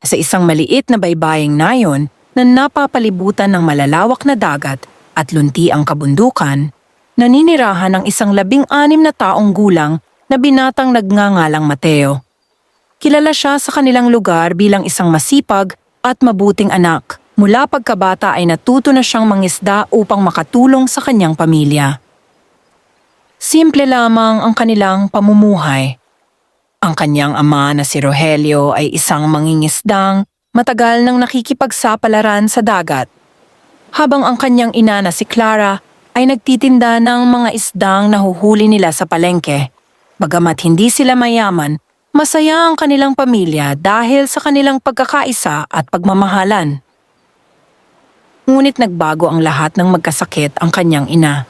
Sa isang maliit na baybaying nayon na napapalibutan ng malalawak na dagat at lunti ang kabundukan, naninirahan ng isang 16 na taong gulang na binatang nagngangalang Mateo. Kilala siya sa kanilang lugar bilang isang masipag at mabuting anak. Mula pagkabata ay natuto na siyang mangisda upang makatulong sa kanyang pamilya. Simple lamang ang kanilang pamumuhay. Ang kanyang ama na si Rogelio ay isang mangingisdang matagal nang nakikipagsapalaran sa dagat, habang ang kanyang ina na si Clara ay nagtitinda ng mga isdang nahuhuli nila sa palengke. Bagamat hindi sila mayaman, masaya ang kanilang pamilya dahil sa kanilang pagkakaisa at pagmamahalan. Ngunit nagbago ang lahat ng magkasakit ang kanyang ina.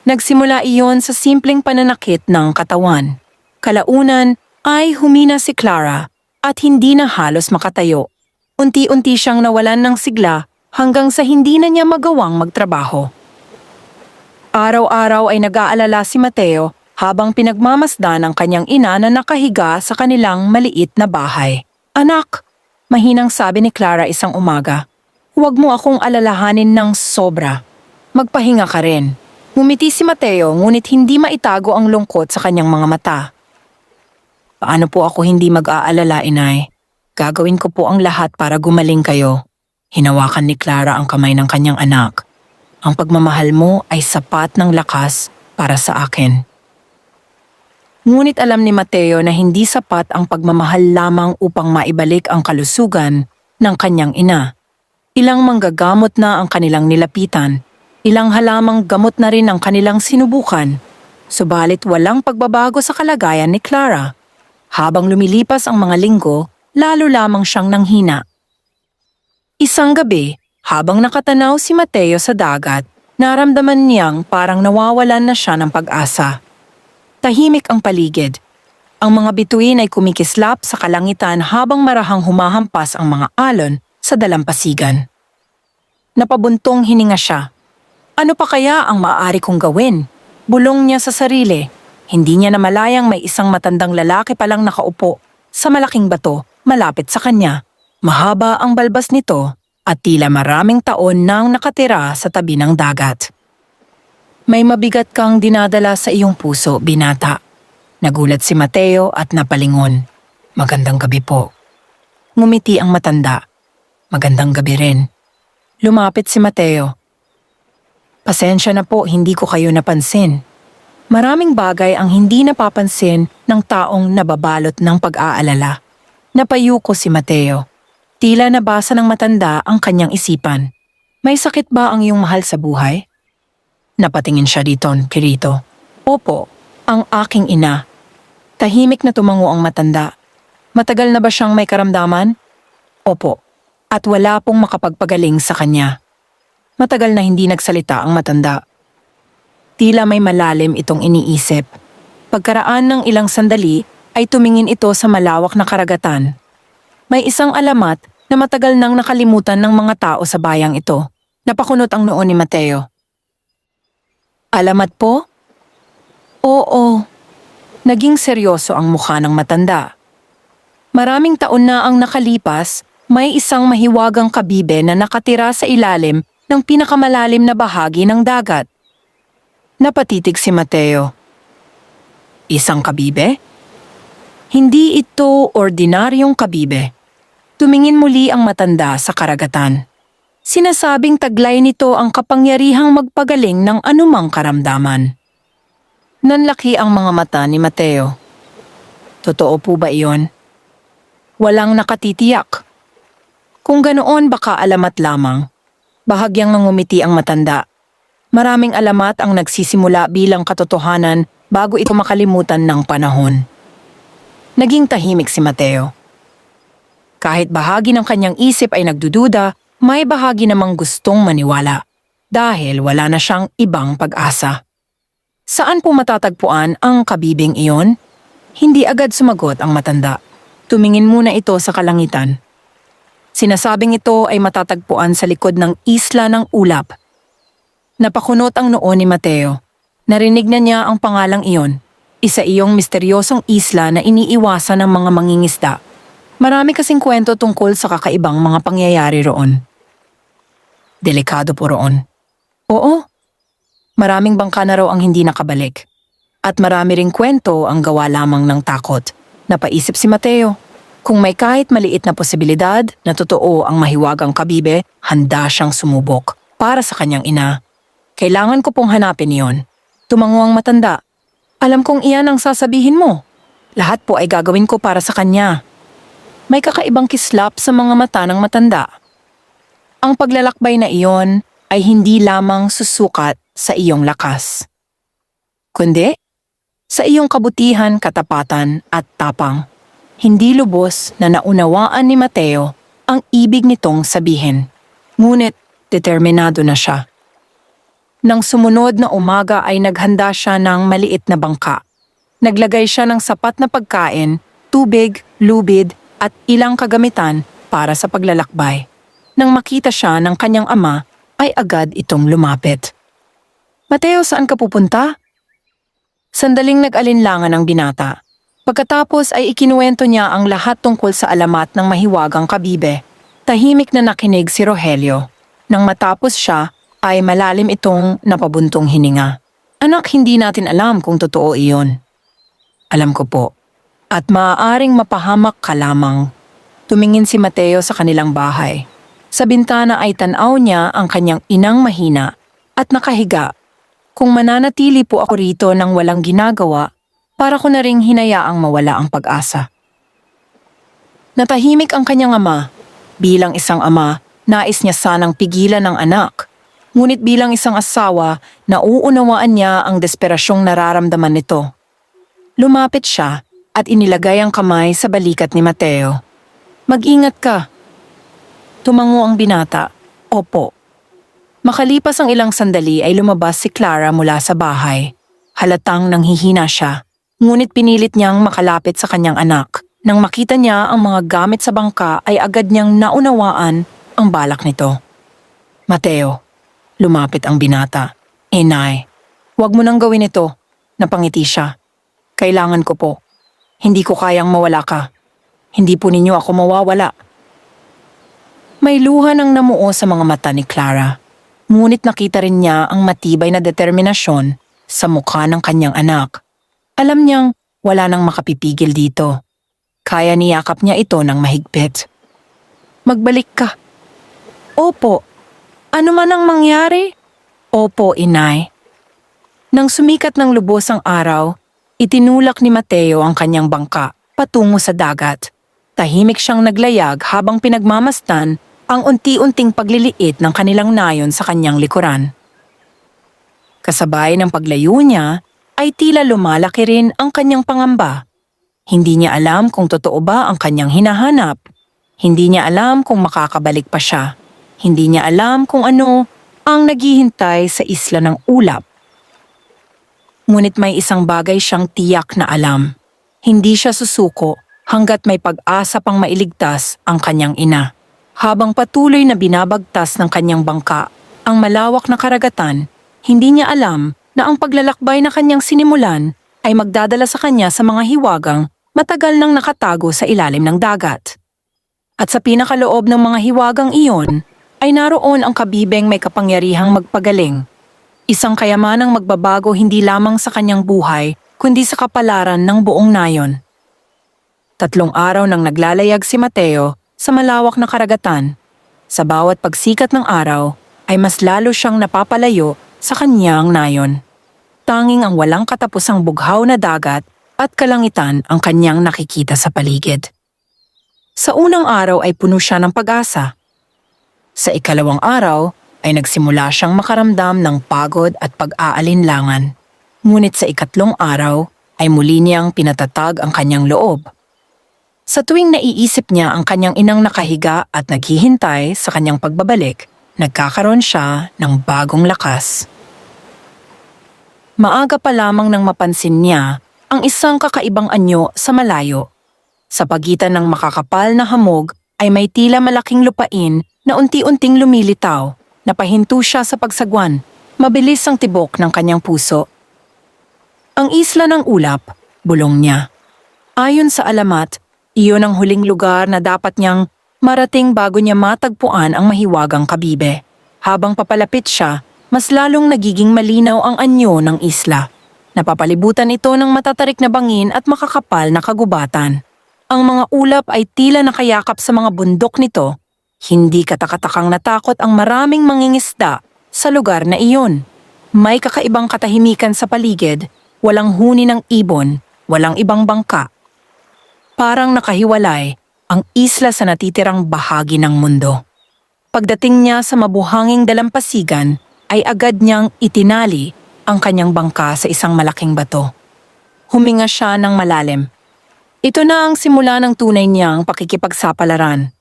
Nagsimula iyon sa simpleng pananakit ng katawan. Kalaunan ay humina si Clara at hindi na halos makatayo. Unti-unti siyang nawalan ng sigla hanggang sa hindi na niya magawang magtrabaho. Araw-araw ay nag-aalala si Mateo habang pinagmamasdan ng kanyang ina na nakahiga sa kanilang maliit na bahay. "Anak," mahinang sabi ni Clara isang umaga, "huwag mo akong alalahanin ng sobra. Magpahinga ka rin." Ngumiti si Mateo ngunit hindi maitago ang lungkot sa kanyang mga mata. "Paano po ako hindi mag-aalala, inay? Gagawin ko po ang lahat para gumaling kayo." Hinawakan ni Clara ang kamay ng kanyang anak. "Ang pagmamahal mo ay sapat ng lakas para sa akin." Ngunit alam ni Mateo na hindi sapat ang pagmamahal lamang upang maibalik ang kalusugan ng kanyang ina. Ilang manggagamot na ang kanilang nilapitan, ilang halamang gamot na rin ang kanilang sinubukan, subalit walang pagbabago sa kalagayan ni Clara. Habang lumilipas ang mga linggo, lalo lamang siyang nanghina. Isang gabi, habang nakatanaw si Mateo sa dagat, naramdaman niyang parang nawawalan na siya ng pag-asa. Tahimik ang paligid. Ang mga bituin ay kumikislap sa kalangitan habang marahang humahampas ang mga alon sa dalampasigan. Napabuntong hininga siya. Ano pa kaya ang maaari kong gawin? Bulong niya sa sarili. Hindi niya namalayang may isang matandang lalaki palang nakaupo sa malaking bato malapit sa kanya. Mahaba ang balbas nito at tila maraming taon nang nakatira sa tabi ng dagat. "May mabigat kang dinadala sa iyong puso, binata." Nagulat si Mateo at napalingon. "Magandang gabi po." Ngumiti ang matanda. "Magandang gabi rin." Lumapit si Mateo. "Pasensya na po, hindi ko kayo napansin." Maraming bagay ang hindi napapansin ng taong nababalot ng pag-aalala. Napayuko si Mateo. Tila nabasa ng matanda ang kanyang isipan. "May sakit ba ang iyong mahal sa buhay?" Napatingin siya dito, Kirito. "Opo, ang aking ina." Tahimik na tumango ang matanda. "Matagal na ba siyang may karamdaman?" "Opo, at wala pong makapagpagaling sa kanya." Matagal na hindi nagsalita ang matanda. Tila may malalim itong iniisip. Pagkaraan ng ilang sandali ay tumingin ito sa malawak na karagatan. May isang alamat na matagal nang nakalimutan ng mga tao sa bayang ito. Napakunot ang noo ni Mateo. "Alamat po?" "Oo." Naging seryoso ang mukha ng matanda. Maraming taon na ang nakalipas, may isang mahiwagang kabibe na nakatira sa ilalim ng pinakamalalim na bahagi ng dagat. Napatitig si Mateo. "Isang kabibe?" Hindi ito ordinaryong kabibe. Tumingin muli ang matanda sa karagatan. Sinasabing taglay nito ang kapangyarihang magpagaling ng anumang karamdaman. Nanlaki ang mga mata ni Mateo. "Totoo po ba iyon?" Walang nakatitiyak. Kung ganoon baka alamat lamang. Bahagyang ngumiti ang matanda. Maraming alamat ang nagsisimula bilang katotohanan bago ito makalimutan ng panahon. Naging tahimik si Mateo. Kahit bahagi ng kanyang isip ay nagdududa, may bahagi namang gustong maniwala dahil wala na siyang ibang pag-asa. "Saan po matatagpuan ang kabibing iyon?" Hindi agad sumagot ang matanda. Tumingin muna ito sa kalangitan. Sinasabing ito ay matatagpuan sa likod ng isla ng ulap. Napakunot ang noo ni Mateo. Narinig na niya ang pangalang iyon, isa iyong misteryosong isla na iniiwasan ng mga mangingisda. Marami kasing kwento tungkol sa kakaibang mga pangyayari roon. Delikado po roon. Oo, maraming bangka na raw ang hindi nakabalik. At marami ring kwento ang gawa lamang ng takot. Napaisip si Mateo. Kung may kahit maliit na posibilidad na totoo ang mahiwagang kabibe, handa siyang sumubok para sa kanyang ina. Kailangan ko pong hanapin iyon. Tumango ang matanda. Alam kong iyan ang sasabihin mo. Lahat po ay gagawin ko para sa kanya. May kakaibang kislap sa mga mata ng matanda. Ang paglalakbay na iyon ay hindi lamang susukat sa iyong lakas, kundi sa iyong kabutihan, katapatan at tapang. Hindi lubos na naunawaan ni Mateo ang ibig nitong sabihin. Ngunit determinado na siya. Nang sumunod na umaga ay naghanda siya ng maliit na bangka. Naglagay siya ng sapat na pagkain, tubig, lubid at ilang kagamitan para sa paglalakbay. Nang makita siya ng kanyang ama ay agad itong lumapit. Mateo, saan ka pupunta? Sandaling nag-alinlangan ang binata. Pagkatapos ay ikinuwento niya ang lahat tungkol sa alamat ng mahiwagang kabibe. Tahimik na nakinig si Rogelio. Nang matapos siya, ay malalim itong napabuntong hininga. Anak, hindi natin alam kung totoo iyon. Alam ko po. At maaaring mapahamak ka lamang. Tumingin si Mateo sa kanilang bahay. Sa bintana ay tanaw niya ang kanyang inang mahina at nakahiga. Kung mananatili po ako rito nang walang ginagawa, para ko na ring hinayaang mawala ang pag-asa. Natahimik ang kanyang ama. Bilang isang ama, nais niya sanang pigilan ang anak. Ngunit bilang isang asawa, nauunawaan niya ang desperasyong nararamdaman nito. Lumapit siya at inilagay ang kamay sa balikat ni Mateo. Mag-ingat ka. Tumango ang binata. Opo. Makalipas ang ilang sandali ay lumabas si Clara mula sa bahay. Halatang nanghihina siya. Ngunit pinilit niyang makalapit sa kanyang anak. Nang makita niya ang mga gamit sa bangka ay agad niyang naunawaan ang balak nito. Mateo, lumapit ang binata. Inay, huwag mo nang gawin ito. Napangiti siya. Kailangan ko po. Hindi ko kayang mawala ka. Hindi po ninyo ako mawawala. May luha nang namuo sa mga mata ni Clara. Ngunit nakita rin niya ang matibay na determinasyon sa mukha ng kanyang anak. Alam niyang wala nang makapipigil dito. Kaya niyakap niya ito ng mahigpit. Magbalik ka. Opo. Ano man ang mangyari? Opo, inay. Nang sumikat ng lubos ang araw, itinulak ni Mateo ang kanyang bangka patungo sa dagat. Tahimik siyang naglayag habang pinagmamasdan ang unti-unting pagliliit ng kanilang nayon sa kanyang likuran. Kasabay ng paglayo niya, ay tila lumalaki rin ang kanyang pangamba. Hindi niya alam kung totoo ba ang kanyang hinahanap. Hindi niya alam kung makakabalik pa siya. Hindi niya alam kung ano ang naghihintay sa isla ng ulap. Ngunit may isang bagay siyang tiyak na alam. Hindi siya susuko hanggat may pag-asa pang mailigtas ang kanyang ina. Habang patuloy na binabagtas ng kanyang bangka ang malawak na karagatan, hindi niya alam na ang paglalakbay na kanyang sinimulan ay magdadala sa kanya sa mga hiwagang matagal nang nakatago sa ilalim ng dagat. At sa pinakaloob ng mga hiwagang iyon ay naroon ang kabibeng may kapangyarihang magpagaling. Isang kayamanang magbabago hindi lamang sa kanyang buhay kundi sa kapalaran ng buong nayon. 3 araw nang naglalayag si Mateo sa malawak na karagatan. Sa bawat pagsikat ng araw ay mas lalo siyang napapalayo sa kanyang nayon. Tanging ang walang katapusang bughaw na dagat at kalangitan ang kanyang nakikita sa paligid. Sa unang araw ay puno siya ng pag-asa. Sa ikalawang araw ay nagsimula siyang makaramdam ng pagod at pag-aalinlangan. Ngunit sa ikatlong araw ay muli niyang pinatatag ang kanyang loob. Sa tuwing naiisip niya ang kanyang inang nakahiga at naghihintay sa kanyang pagbabalik, nagkakaroon siya ng bagong lakas. Maaga pa lamang nang mapansin niya ang isang kakaibang anyo sa malayo. Sa pagitan ng makakapal na hamog ay may tila malaking lupain na unti-unting lumilitaw. Napahinto siya sa pagsagwan. Mabilis ang tibok ng kanyang puso. Ang isla ng ulap, bulong niya. Ayon sa alamat, Iyon ang huling lugar na dapat niyang marating bago niya matagpuan ang mahiwagang kabibe. Habang papalapit siya, mas lalong nagiging malinaw ang anyo ng isla. Napapalibutan ito ng matatarik na bangin at makakapal na kagubatan. Ang mga ulap ay tila nakayakap sa mga bundok nito. Hindi katakatakang natakot ang maraming mangingisda sa lugar na iyon. May kakaibang katahimikan sa paligid, walang huni ng ibon, walang ibang bangka. Parang nakahiwalay ang isla sa natitirang bahagi ng mundo. Pagdating niya sa mabuhanging dalampasigan, ay agad niyang itinali ang kanyang bangka sa isang malaking bato. Huminga siya ng malalim. Ito na ang simula ng tunay niyang pakikipagsapalaran.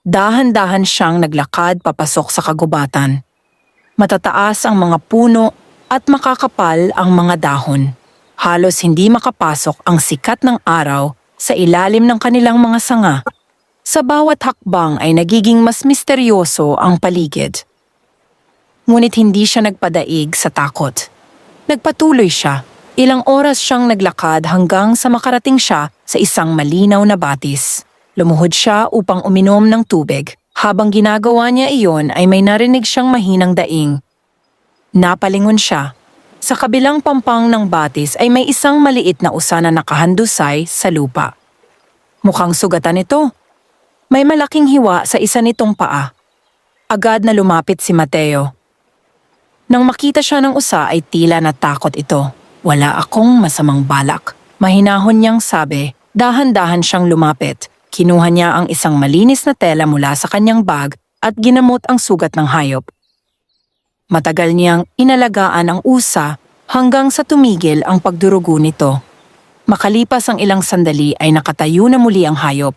Dahan-dahan siyang naglakad papasok sa kagubatan. Matataas ang mga puno at makakapal ang mga dahon. Halos hindi makapasok ang sikat ng araw sa ilalim ng kanilang mga sanga. Sa bawat hakbang ay nagiging mas misteryoso ang paligid. Ngunit hindi siya nagpadaig sa takot. Nagpatuloy siya. Ilang oras siyang naglakad hanggang sa makarating siya sa isang malinaw na batis. Lumuhod siya upang uminom ng tubig. Habang ginagawa niya iyon ay may narinig siyang mahinang daing. Napalingon siya. Sa kabilang pampang ng batis ay may isang maliit na usa na nakahandusay sa lupa. Mukhang sugatan ito. May malaking hiwa sa isa nitong paa. Agad na lumapit si Mateo. Nang makita siya ng usa ay tila natakot ito. Wala akong masamang balak. Mahinahon niyang sabi, dahan-dahan siyang lumapit. Kinuha niya ang isang malinis na tela mula sa kanyang bag at ginamot ang sugat ng hayop. Matagal niyang inalagaan ang usa hanggang sa tumigil ang pagdurugo nito. Makalipas ang ilang sandali ay nakatayo na muli ang hayop.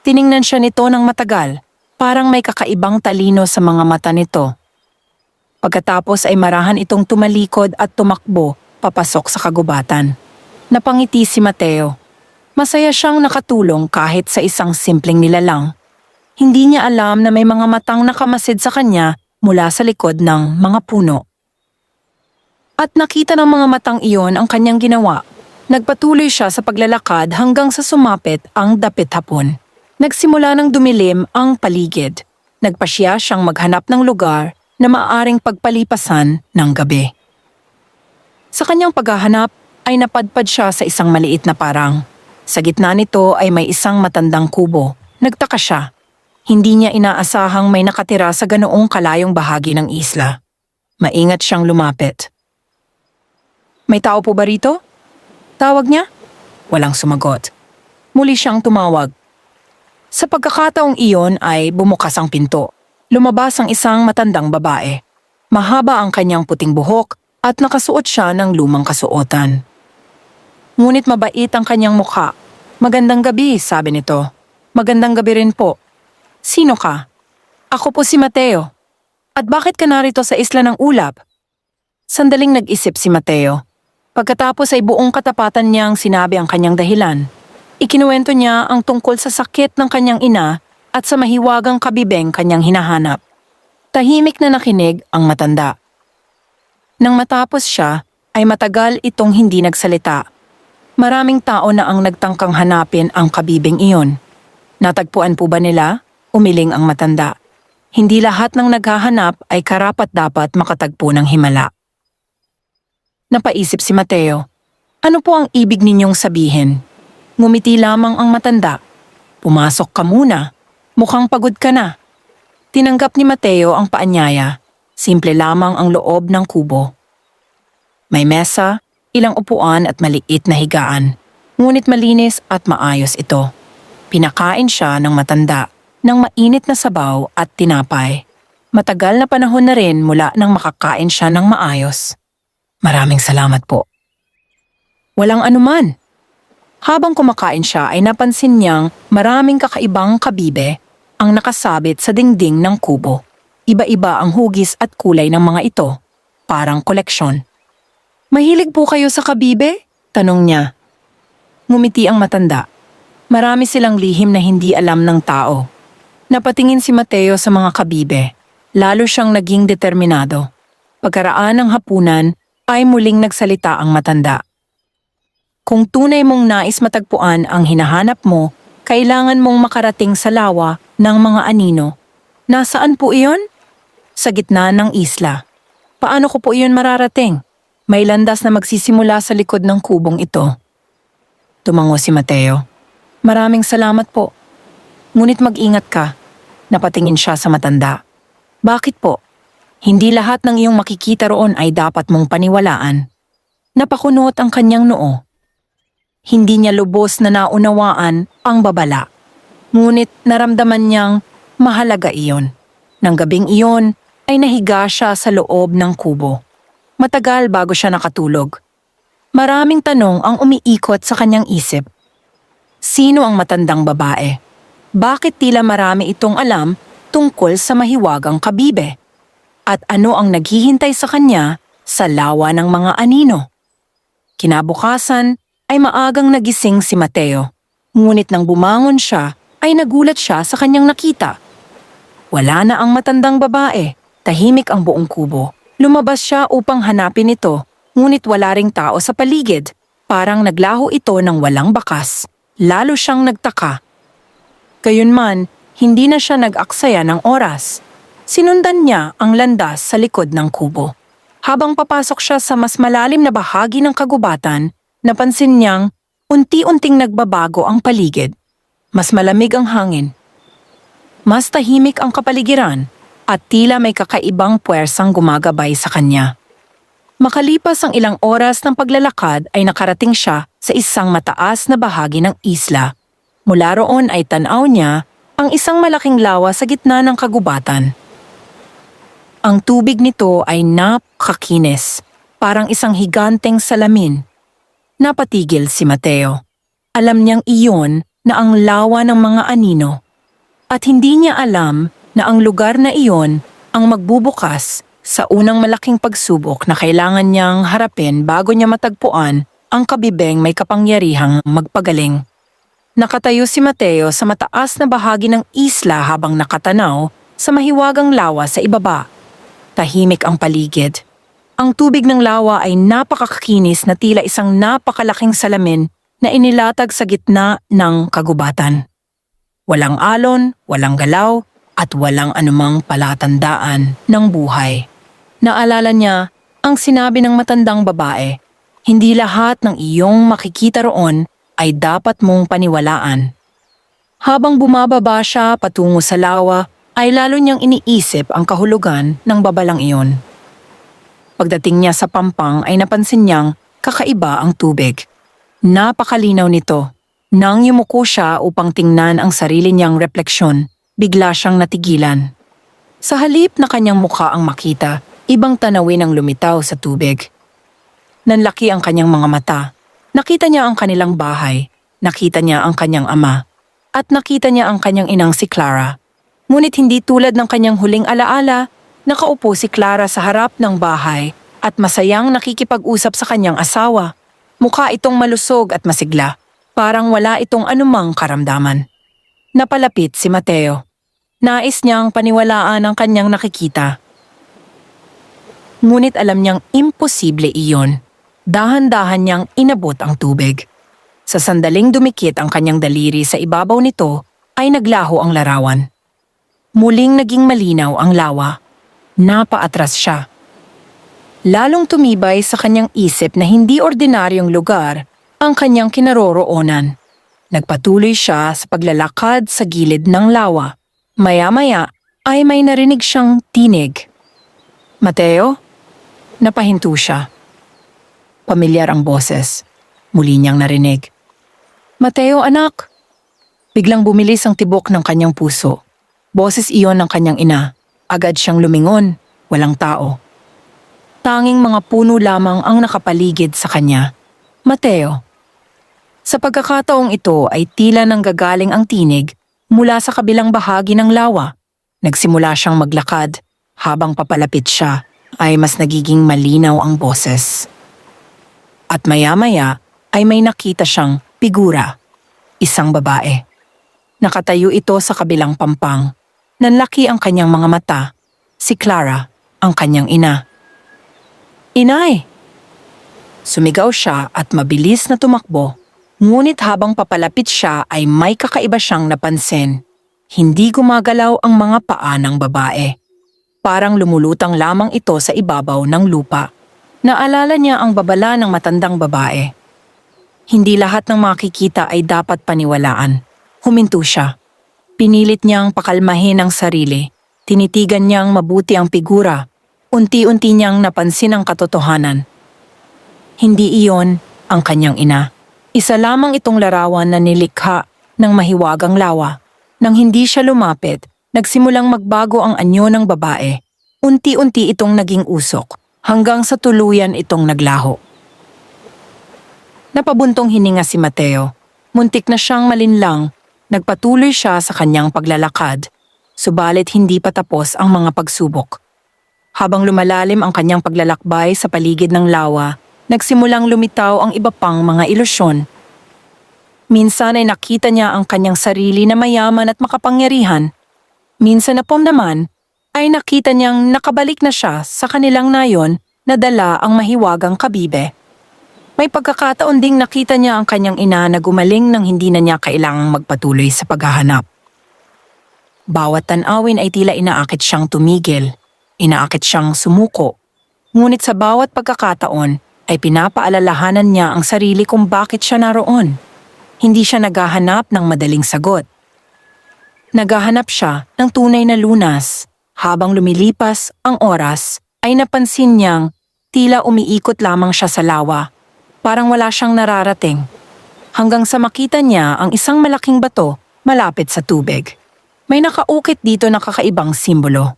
Tiningnan siya nito ng matagal, parang may kakaibang talino sa mga mata nito. Pagkatapos ay marahan itong tumalikod at tumakbo papasok sa kagubatan. Napangiti si Mateo. Masaya siyang nakatulong kahit sa isang simpleng nilalang. Hindi niya alam na may mga matang nakamasid sa kanya mula sa likod ng mga puno. At nakita ng mga matang iyon ang kanyang ginawa. Nagpatuloy siya sa paglalakad hanggang sa sumapit ang dapit hapon. Nagsimula ng dumilim ang paligid. Nagpasya siyang maghanap ng lugar na maaaring pagpalipasan ng gabi. Sa kanyang paghahanap ay napadpad siya sa isang maliit na parang. Sa gitna nito ay may isang matandang kubo. Nagtaka siya. Hindi niya inaasahang may nakatira sa ganoong kalayong bahagi ng isla. Maingat siyang lumapit. May tao po ba rito? Tawag niya? Walang sumagot. Muli siyang tumawag. Sa pagkakataong iyon ay bumukas ang pinto. Lumabas ang isang matandang babae. Mahaba ang kanyang puting buhok at nakasuot siya ng lumang kasuotan. Ngunit mabait ang kanyang mukha. Magandang gabi, sabi nito. Magandang gabi rin po. Sino ka? Ako po si Mateo. At bakit ka narito sa isla ng ulap? Sandaling nag-isip si Mateo. Pagkatapos ay buong katapatan niyang sinabi ang kanyang dahilan. Ikinuwento niya ang tungkol sa sakit ng kanyang ina at sa mahiwagang kabibeng kanyang hinahanap. Tahimik na nakinig ang matanda. Nang matapos siya, ay matagal itong hindi nagsalita. Maraming tao na ang nagtangkang hanapin ang kabibeng iyon. Natagpuan po ba nila? Umiling ang matanda. Hindi lahat ng naghahanap ay karapat-dapat makatagpo ng himala. Napaisip si Mateo. Ano po ang ibig ninyong sabihin? Ngumiti lamang ang matanda. Pumasok ka muna. Mukhang pagod ka na. Tinanggap ni Mateo ang paanyaya. Simple lamang ang loob ng kubo. May mesa, ilang upuan at maliit na higaan. Ngunit malinis at maayos ito. Pinakain siya ng matanda ng mainit na sabaw at tinapay. Matagal na panahon na rin mula nang makakain siya ng maayos. Maraming salamat po. Walang anuman. Habang kumakain siya ay napansin niyang maraming kakaibang kabibe ang nakasabit sa dingding ng kubo. Iba-iba ang hugis at kulay ng mga ito, parang koleksyon. Mahilig po kayo sa kabibe? Tanong niya. Ngumiti ang matanda. Marami silang lihim na hindi alam ng tao. Napatingin si Mateo sa mga kabibe. Lalo siyang naging determinado. Pagkaraan ng hapunan ay muling nagsalita ang matanda. Kung tunay mong nais matagpuan ang hinahanap mo, kailangan mong makarating sa lawa ng mga anino. Nasaan po iyon? Sa gitna ng isla. Paano ko po iyon mararating? May landas na magsisimula sa likod ng kubong ito. Tumango si Mateo. Maraming salamat po. Ngunit mag-ingat ka. Napatingin siya sa matanda. Bakit po? Hindi lahat ng iyong makikita roon ay dapat mong paniwalaan. Napakunot ang kanyang noo. Hindi niya lubos na naunawaan ang babala. Ngunit naramdaman niyang mahalaga iyon. Nang gabing iyon ay nahiga siya sa loob ng kubo. Matagal bago siya nakatulog. Maraming tanong ang umiikot sa kanyang isip. Sino ang matandang babae? Bakit tila marami itong alam tungkol sa mahiwagang kabibe? At ano ang naghihintay sa kanya sa lawa ng mga anino? Kinabukasan ay maagang nagising si Mateo. Ngunit nang bumangon siya ay nagulat siya sa kanyang nakita. Wala na ang matandang babae. Tahimik ang buong kubo. Lumabas siya upang hanapin ito, ngunit wala ring tao sa paligid. Parang naglaho ito ng walang bakas. Lalo siyang nagtaka. Gayunman, hindi na siya nag-aksaya ng oras. Sinundan niya ang landas sa likod ng kubo. Habang papasok siya sa mas malalim na bahagi ng kagubatan, napansin niyang unti-unting nagbabago ang paligid. Mas malamig ang hangin. Mas tahimik ang kapaligiran at tila may kakaibang puwersang gumagabay sa kanya. Makalipas ang ilang oras ng paglalakad ay nakarating siya sa isang mataas na bahagi ng isla. Mula roon ay tanaw niya ang isang malaking lawa sa gitna ng kagubatan. Ang tubig nito ay napakakinis, parang isang higanteng salamin. Napatigil si Mateo. Alam niyang iyon na ang lawa ng mga anino. At hindi niya alam na ang lugar na iyon ang magbubukas sa unang malaking pagsubok na kailangan niyang harapin bago niya matagpuan ang kabibeng may kapangyarihang magpagaling. Nakatayo si Mateo sa mataas na bahagi ng isla habang nakatanaw sa mahiwagang lawa sa ibaba. Tahimik ang paligid. Ang tubig ng lawa ay napakakinis na tila isang napakalaking salamin na inilatag sa gitna ng kagubatan. Walang alon, walang galaw, at walang anumang palatandaan ng buhay. Naalala niya ang sinabi ng matandang babae, hindi lahat ng iyong makikita roon ay dapat mong paniwalaan. Habang bumababa siya patungo sa lawa, ay lalo niyang iniisip ang kahulugan ng babalang iyon. Pagdating niya sa pampang ay napansin niyang kakaiba ang tubig. Napakalinaw nito. Nang yumuko siya upang tingnan ang sarili niyang refleksyon, bigla siyang natigilan. Sa halip na kanyang mukha ang makita, ibang tanawin ang lumitaw sa tubig. Nanlaki ang kanyang mga mata. Nakita niya ang kanilang bahay, nakita niya ang kanyang ama, at nakita niya ang kanyang inang si Clara. Ngunit hindi tulad ng kanyang huling alaala, nakaupo si Clara sa harap ng bahay at masayang nakikipag-usap sa kanyang asawa. Mukha itong malusog at masigla, parang wala itong anumang karamdaman. Napalapit si Mateo. Nais niyang paniwalaan ang kanyang nakikita. Ngunit alam niyang imposible iyon. Dahan-dahan niyang inabot ang tubig. Sa sandaling dumikit ang kanyang daliri sa ibabaw nito ay naglaho ang larawan. Muling naging malinaw ang lawa. Napaatras siya. Lalong tumibay sa kanyang isip na hindi ordinaryong lugar ang kanyang kinaroroonan. Nagpatuloy siya sa paglalakad sa gilid ng lawa. Maya-maya ay may narinig siyang tinig. Mateo? Napahinto siya. Pamilyar ang boses. Muli niyang narinig. Mateo, anak! Biglang bumilis ang tibok ng kanyang puso. Boses iyon ng kanyang ina. Agad siyang lumingon. Walang tao. Tanging mga puno lamang ang nakapaligid sa kanya. Mateo. Sa pagkakataong ito ay tila nanggagaling ang tinig mula sa kabilang bahagi ng lawa. Nagsimula siyang maglakad. Habang papalapit siya ay mas nagiging malinaw ang boses. At maya-maya ay may nakita siyang figura. Isang babae. Nakatayo ito sa kabilang pampang. Nanlaki ang kanyang mga mata. Si Clara, ang kanyang ina. Inay! Sumigaw siya at mabilis na tumakbo. Ngunit habang papalapit siya ay may kakaiba siyang napansin. Hindi gumagalaw ang mga paa ng babae. Parang lumulutang lamang ito sa ibabaw ng lupa. Naalala niya ang babala ng matandang babae. Hindi lahat ng makikita ay dapat paniwalaan. Huminto siya. Pinilit niyang pakalmahin ang sarili. Tinitigan niyang mabuti ang figura. Unti-unti niyang napansin ang katotohanan. Hindi iyon ang kanyang ina. Isa lamang itong larawan na nilikha ng mahiwagang lawa. Nang hindi siya lumapit, nagsimulang magbago ang anyo ng babae. Unti-unti itong naging usok, hanggang sa tuluyan itong naglaho. Napabuntong hininga si Mateo. Muntik na siyang malinlang. Nagpatuloy siya sa kanyang paglalakad. Subalit hindi pa tapos ang mga pagsubok. Habang lumalalim ang kanyang paglalakbay sa paligid ng lawa, nagsimulang lumitaw ang iba pang mga ilusyon. Minsan ay nakita niya ang kanyang sarili na mayaman at makapangyarihan. Minsan na naman ay nakita niyang nakabalik na siya sa kanilang nayon na dala ang mahiwagang kabibe. May pagkakataon ding nakita niya ang kanyang ina na gumaling nang hindi na niya kailangang magpatuloy sa paghahanap. Bawat tanawin ay tila inaakit siyang tumigil, inaakit siyang sumuko. Ngunit sa bawat pagkakataon ay pinapaalalahanan niya ang sarili kung bakit siya naroon. Hindi siya naghahanap ng madaling sagot. Naghahanap siya ng tunay na lunas. Habang lumilipas ang oras, ay napansin niyang tila umiikot lamang siya sa lawa. Parang wala siyang nararating. Hanggang sa makita niya ang isang malaking bato malapit sa tubig. May nakaukit dito na kakaibang simbolo.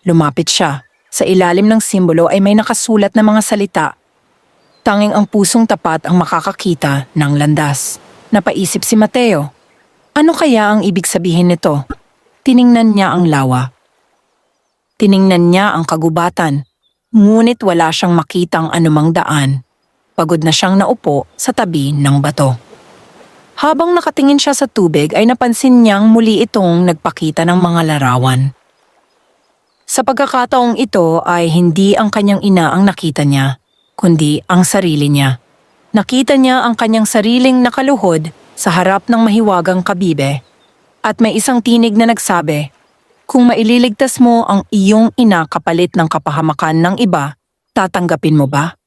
Lumapit siya. Sa ilalim ng simbolo ay may nakasulat na mga salita. Tanging ang pusong tapat ang makakakita ng landas. Napaisip si Mateo. Ano kaya ang ibig sabihin nito? Tiningnan niya ang lawa. Tiningnan niya ang kagubatan. Ngunit wala siyang makitang anumang daan. Pagod na siyang naupo sa tabi ng bato. Habang nakatingin siya sa tubig ay napansin niyang muli itong nagpakita ng mga larawan. Sa pagkakataong ito ay hindi ang kanyang ina ang nakita niya, kundi ang sarili niya. Nakita niya ang kanyang sariling nakaluhod sa harap ng mahiwagang kabibe at may isang tinig na nagsabi, "Kung maililigtas mo ang iyong ina kapalit ng kapahamakan ng iba, tatanggapin mo ba?"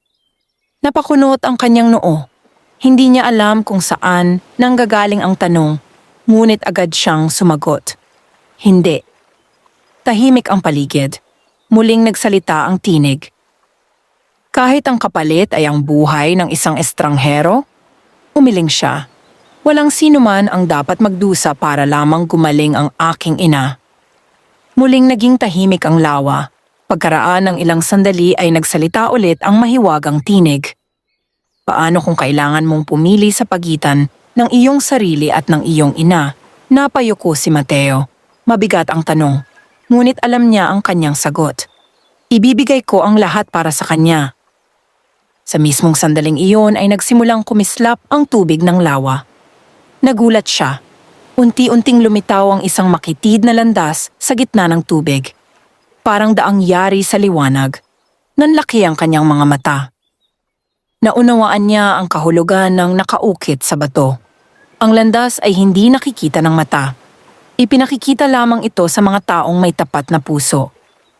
Napakunot ang kanyang noo. Hindi niya alam kung saan nanggagaling ang tanong, ngunit agad siyang sumagot. Hindi. Tahimik ang paligid. Muling nagsalita ang tinig. Kahit ang kapalit ay ang buhay ng isang estranghero, umiling siya. Walang sino man ang dapat magdusa para lamang gumaling ang aking ina. Muling naging tahimik ang lawa. Pagkaraan ng ilang sandali ay nagsalita ulit ang mahiwagang tinig. Paano kung kailangan mong pumili sa pagitan ng iyong sarili at ng iyong ina? Napayuko si Mateo. Mabigat ang tanong, ngunit alam niya ang kanyang sagot. Ibibigay ko ang lahat para sa kanya. Sa mismong sandaling iyon ay nagsimulang kumislap ang tubig ng lawa. Nagulat siya. Unti-unting lumitaw ang isang makitid na landas sa gitna ng tubig. Parang daang yari sa liwanag. Nanlaki ang kanyang mga mata. Naunawaan niya ang kahulugan ng nakaukit sa bato. Ang landas ay hindi nakikita ng mata. Ipinakikita lamang ito sa mga taong may tapat na puso.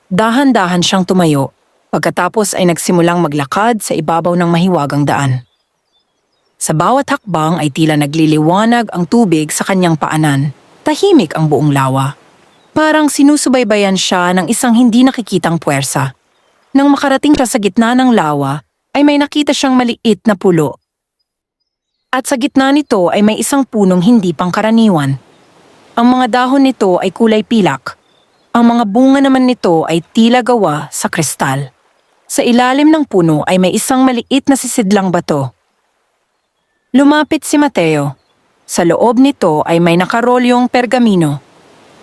Dahan-dahan siyang tumayo, pagkatapos ay nagsimulang maglakad sa ibabaw ng mahiwagang daan. Sa bawat hakbang ay tila nagliliwanag ang tubig sa kanyang paanan. Tahimik ang buong lawa. Parang sinusubaybayan siya ng isang hindi nakikitang puwersa. Nang makarating siya sa gitna ng lawa, ay may nakita siyang maliit na pulo. At sa gitna nito ay may isang punong hindi pangkaraniwan. Ang mga dahon nito ay kulay pilak. Ang mga bunga naman nito ay tila gawa sa kristal. Sa ilalim ng puno ay may isang maliit na sisidlang bato. Lumapit si Mateo. Sa loob nito ay may nakarolyong pergamino.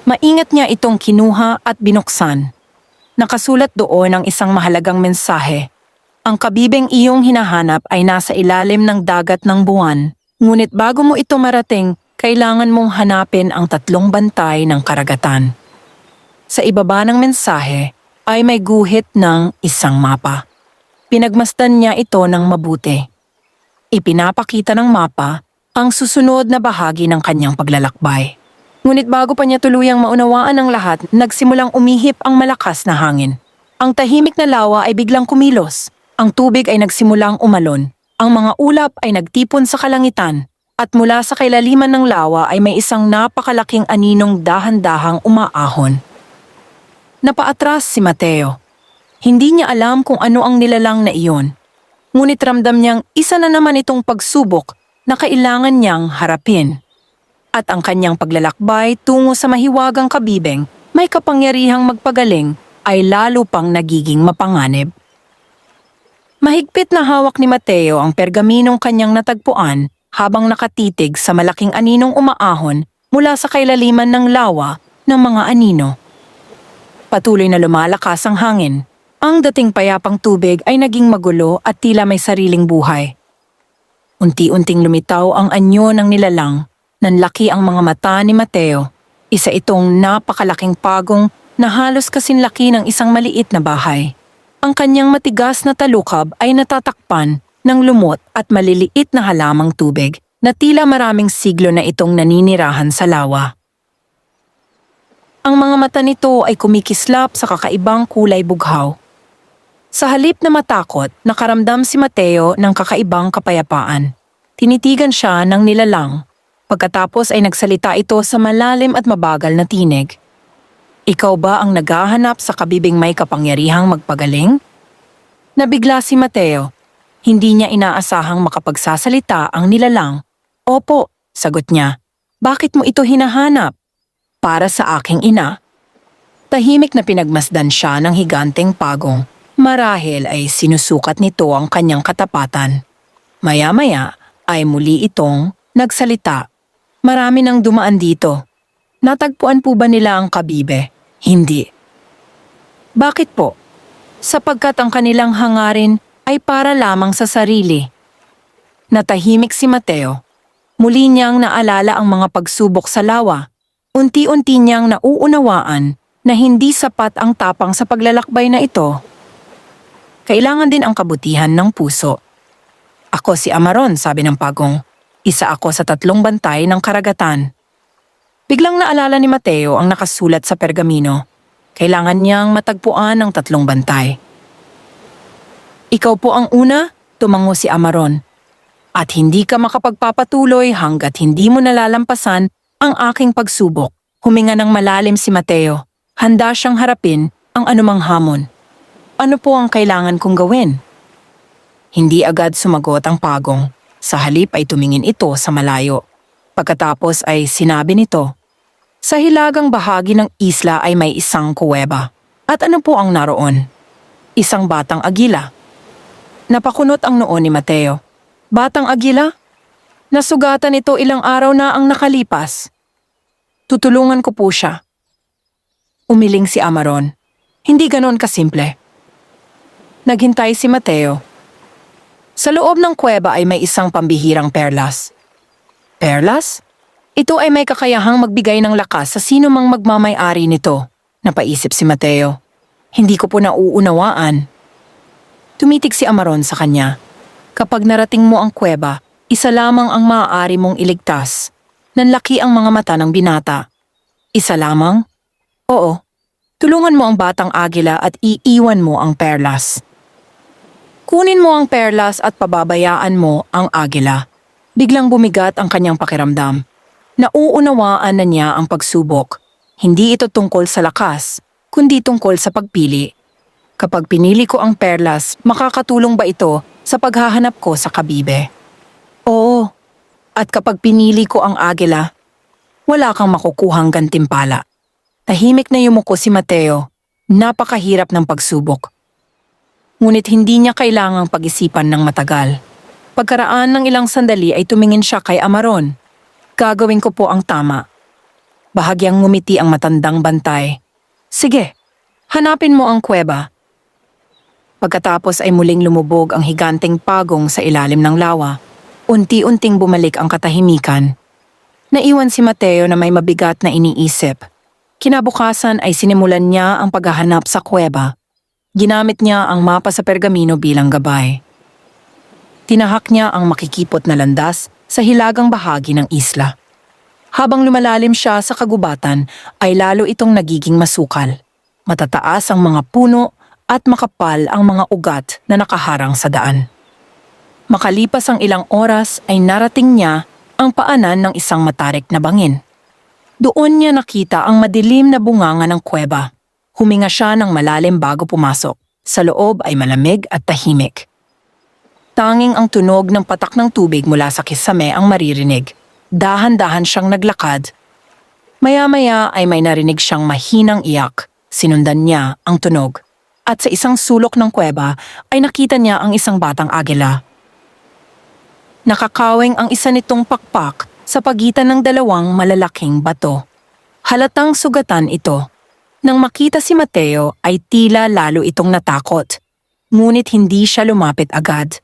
Maingat niya itong kinuha at binuksan. Nakasulat doon ang isang mahalagang mensahe. Ang kabibeng iyong hinahanap ay nasa ilalim ng dagat ng buwan, ngunit bago mo ito marating, kailangan mong hanapin ang 3 bantay ng karagatan. Sa ibaba ng mensahe ay may guhit ng isang mapa. Pinagmasdan niya ito ng mabuti. Ipinapakita ng mapa ang susunod na bahagi ng kanyang paglalakbay. Ngunit bago pa niya tuluyang maunawaan ang lahat, nagsimulang umihip ang malakas na hangin. Ang tahimik na lawa ay biglang kumilos. Ang tubig ay nagsimulang umalon. Ang mga ulap ay nagtipon sa kalangitan. At mula sa kailaliman ng lawa ay may isang napakalaking aninong dahan-dahang umaahon. Napaatras si Mateo. Hindi niya alam kung ano ang nilalang na iyon. Ngunit ramdam niyang isa na naman itong pagsubok na kailangan niyang harapin. At ang kanyang paglalakbay tungo sa mahiwagang kabibeng, may kapangyarihang magpagaling, ay lalo pang nagiging mapanganib. Mahigpit na hawak ni Mateo ang pergaminong kanyang natagpuan habang nakatitig sa malaking aninong umaahon mula sa kailaliman ng lawa ng mga anino. Patuloy na lumalakas ang hangin. Ang dating payapang tubig ay naging magulo at tila may sariling buhay. Unti-unting lumitaw ang anyo ng nilalang, nanlaki ang mga mata ni Mateo. Isa itong napakalaking pagong na halos kasinlaki ng isang maliit na bahay. Ang kanyang matigas na talukab ay natatakpan ng lumot at maliliit na halamang tubig na tila maraming siglo na itong naninirahan sa lawa. Ang mga mata nito ay kumikislap sa kakaibang kulay bughaw. Sa halip na matakot, nakaramdam si Mateo ng kakaibang kapayapaan. Tinitigan siya ng nilalang. Pagkatapos ay nagsalita ito sa malalim at mabagal na tinig. Ikaw ba ang naghahanap sa kabibing may kapangyarihang magpagaling? Nabigla si Mateo. Hindi niya inaasahang makapagsasalita ang nilalang. Opo, sagot niya. Bakit mo ito hinahanap? Para sa aking ina. Tahimik na pinagmasdan siya ng higanteng pagong. Marahil ay sinusukat nito ang kanyang katapatan. Maya-maya ay muli itong nagsalita. Marami nang dumaan dito. Natagpuan po ba nila ang kabibe? Hindi. Bakit po? Sapagkat ang kanilang hangarin ay para lamang sa sarili. Natahimik si Mateo. Muli niyang naalala ang mga pagsubok sa lawa. Unti-unti niyang nauunawaan na hindi sapat ang tapang sa paglalakbay na ito. Kailangan din ang kabutihan ng puso. Ako si Amaron, sabi ng pagong. Isa ako sa 3 bantay ng karagatan. Biglang naalala ni Mateo ang nakasulat sa pergamino. Kailangan niyang matagpuan ang 3 bantay. Ikaw po ang una, tumango si Amaron. At hindi ka makapagpapatuloy hanggat hindi mo nalalampasan ang aking pagsubok. Huminga ng malalim si Mateo. Handa siyang harapin ang anumang hamon. Ano po ang kailangan kong gawin? Hindi agad sumagot ang pagong. Sa halip ay tumingin ito sa malayo. Pagkatapos ay sinabi nito, sa hilagang bahagi ng isla ay may isang kuweba. At ano po ang naroon? Isang batang agila. Napakunot ang noo ni Mateo. Batang agila? Nasugatan ito ilang araw na ang nakalipas. Tutulungan ko po siya. Umiling si Amaron. Hindi ganon kasimple. Naghintay si Mateo. Sa loob ng kuweba ay may isang pambihirang perlas. Perlas? Ito ay may kakayahang magbigay ng lakas sa sino mang magmamay-ari nito, napaisip si Mateo. Hindi ko po nauunawaan. Tumitig si Amaron sa kanya. Kapag narating mo ang kuweba, isa lamang ang maaari mong iligtas. Nanlaki ang mga mata ng binata. Isa lamang? Oo. Tulungan mo ang batang agila at iiwan mo ang perlas. Kunin mo ang perlas at pababayaan mo ang agila. Biglang bumigat ang kanyang pakiramdam. Nauunawaan na niya ang pagsubok. Hindi ito tungkol sa lakas, kundi tungkol sa pagpili. Kapag pinili ko ang perlas, makakatulong ba ito sa paghahanap ko sa kabibe? Oo. At kapag pinili ko ang agila, wala kang makukuhang gantimpala. Tahimik na yumuko si Mateo. Napakahirap ng pagsubok. Ngunit hindi niya kailangang pag-isipan ng matagal. Pagkaraan ng ilang sandali ay tumingin siya kay Amaron. Gagawin ko po ang tama. Bahagyang ngumiti ang matandang bantay. Sige, hanapin mo ang kuweba. Pagkatapos ay muling lumubog ang higanteng pagong sa ilalim ng lawa. Unti-unting bumalik ang katahimikan. Naiwan si Mateo na may mabigat na iniisip. Kinabukasan ay sinimulan niya ang paghahanap sa kuweba. Ginamit niya ang mapa sa pergamino bilang gabay. Tinahak niya ang makikipot na landas sa hilagang bahagi ng isla. Habang lumalalim siya sa kagubatan ay lalo itong nagiging masukal. Matataas ang mga puno at makapal ang mga ugat na nakaharang sa daan. Makalipas ang ilang oras ay narating niya ang paanan ng isang matarik na bangin. Doon niya nakita ang madilim na bunganga ng kuweba. Huminga siya ng malalim bago pumasok. Sa loob ay malamig at tahimik. Tanging ang tunog ng patak ng tubig mula sa kisame ang maririnig. Dahan-dahan siyang naglakad. Maya-maya ay may narinig siyang mahinang iyak. Sinundan niya ang tunog. At sa isang sulok ng kuweba ay nakita niya ang isang batang agila. Nakakaweng ang isa nitong pakpak sa pagitan ng dalawang malalaking bato. Halatang sugatan ito. Nang makita si Mateo ay tila lalo itong natakot. Ngunit hindi siya lumapit agad.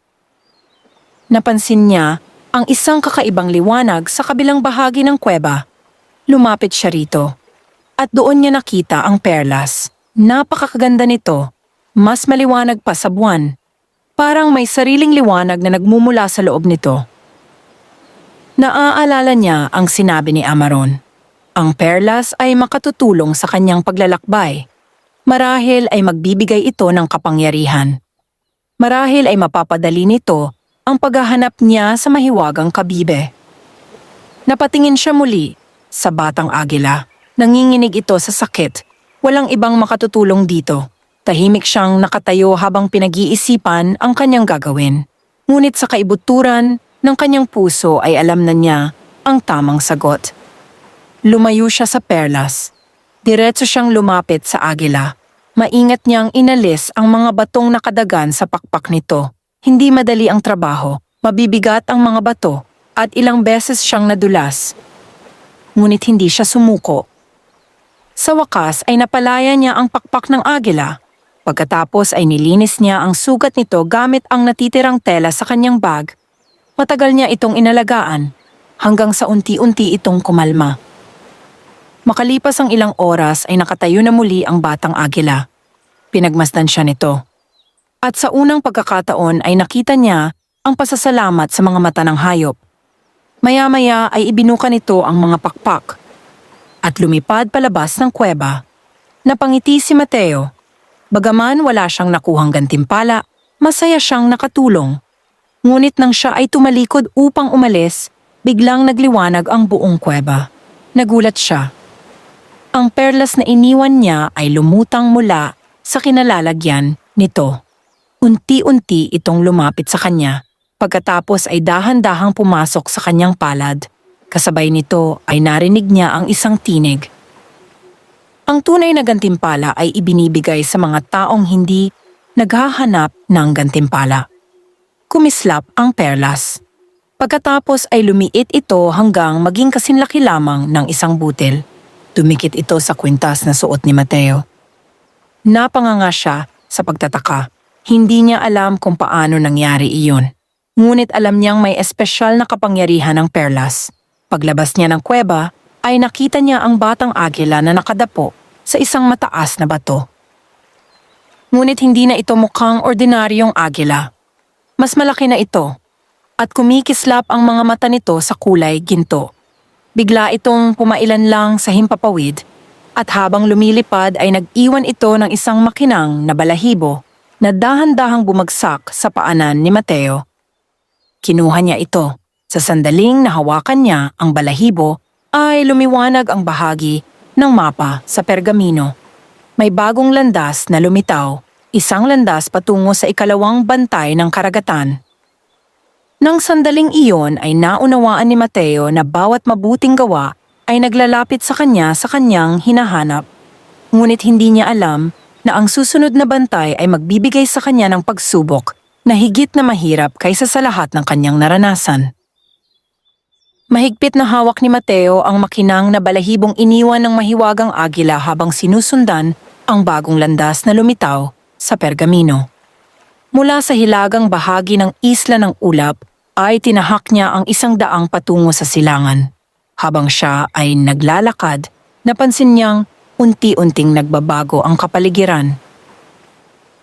Napansin niya ang isang kakaibang liwanag sa kabilang bahagi ng kuweba. Lumapit siya rito. At doon niya nakita ang perlas. Napakaganda nito. Mas maliwanag pa sa buwan. Parang may sariling liwanag na nagmumula sa loob nito. Naaalala niya ang sinabi ni Amaron. Ang perlas ay makatutulong sa kanyang paglalakbay. Marahil ay magbibigay ito ng kapangyarihan. Marahil ay mapapadali nito ang paghahanap niya sa mahiwagang kabibe. Napatingin siya muli sa batang agila. Nanginginig ito sa sakit. Walang ibang makatutulong dito. Tahimik siyang nakatayo habang pinag-iisipan ang kanyang gagawin. Ngunit sa kaibuturan ng kanyang puso ay alam na niya ang tamang sagot. Lumayo siya sa perlas. Diretso siyang lumapit sa agila. Maingat niyang inalis ang mga batong nakadagan sa pakpak nito. Hindi madali ang trabaho, mabibigat ang mga bato at ilang beses siyang nadulas. Ngunit hindi siya sumuko. Sa wakas ay napalaya niya ang pakpak ng agila. Pagkatapos ay nilinis niya ang sugat nito gamit ang natitirang tela sa kanyang bag. Matagal niya itong inalagaan hanggang sa unti-unti itong kumalma. Makalipas ang ilang oras ay nakatayo na muli ang batang agila. Pinagmasdan siya nito. At sa unang pagkakataon ay nakita niya ang pasasalamat sa mga mata ng hayop. Maya-maya ay ibinuka nito ang mga pakpak. At lumipad palabas ng kuweba. Napangiti si Mateo. Bagaman wala siyang nakuhang gantimpala, masaya siyang nakatulong. Ngunit nang siya ay tumalikod upang umalis, biglang nagliwanag ang buong kuweba. Nagulat siya. Ang perlas na iniwan niya ay lumutang mula sa kinalalagyan nito. Unti-unti itong lumapit sa kanya. Pagkatapos ay dahan-dahang pumasok sa kanyang palad. Kasabay nito ay narinig niya ang isang tinig. Ang tunay na gantimpala ay ibinibigay sa mga taong hindi naghahanap ng gantimpala. Kumislap ang perlas. Pagkatapos ay lumiit ito hanggang maging kasinlaki lamang ng isang butil. Dumikit ito sa kwintas na suot ni Mateo. Napanganga siya sa pagtataka. Hindi niya alam kung paano nangyari iyon. Ngunit alam niyang may espesyal na kapangyarihan ng perlas. Paglabas niya ng kuweba, ay nakita niya ang batang agila na nakadapo sa isang mataas na bato. Ngunit hindi na ito mukhang ordinaryong agila. Mas malaki na ito, at kumikislap ang mga mata nito sa kulay ginto. Bigla itong pumailan lang sa himpapawid, at habang lumilipad ay nag-iwan ito ng isang makinang na balahibo na dahan-dahang bumagsak sa paanan ni Mateo. Kinuha niya ito. Sa sandaling nahawakan niya ang balahibo ay lumiwanag ang bahagi ng mapa sa pergamino. May bagong landas na lumitaw, isang landas patungo sa ikalawang bantay ng karagatan. Nang sandaling iyon ay naunawaan ni Mateo na bawat mabuting gawa ay naglalapit sa kanyang hinahanap. Ngunit hindi niya alam na ang susunod na bantay ay magbibigay sa kanya ng pagsubok na higit na mahirap kaysa sa lahat ng kanyang naranasan. Mahigpit na hawak ni Mateo ang makinang na balahibong iniwan ng mahiwagang agila habang sinusundan ang bagong landas na lumitaw sa pergamino. Mula sa hilagang bahagi ng isla ng ulap ay tinahak niya ang 100 patungo sa silangan. Habang siya ay naglalakad, napansin niyang unti-unting nagbabago ang kapaligiran.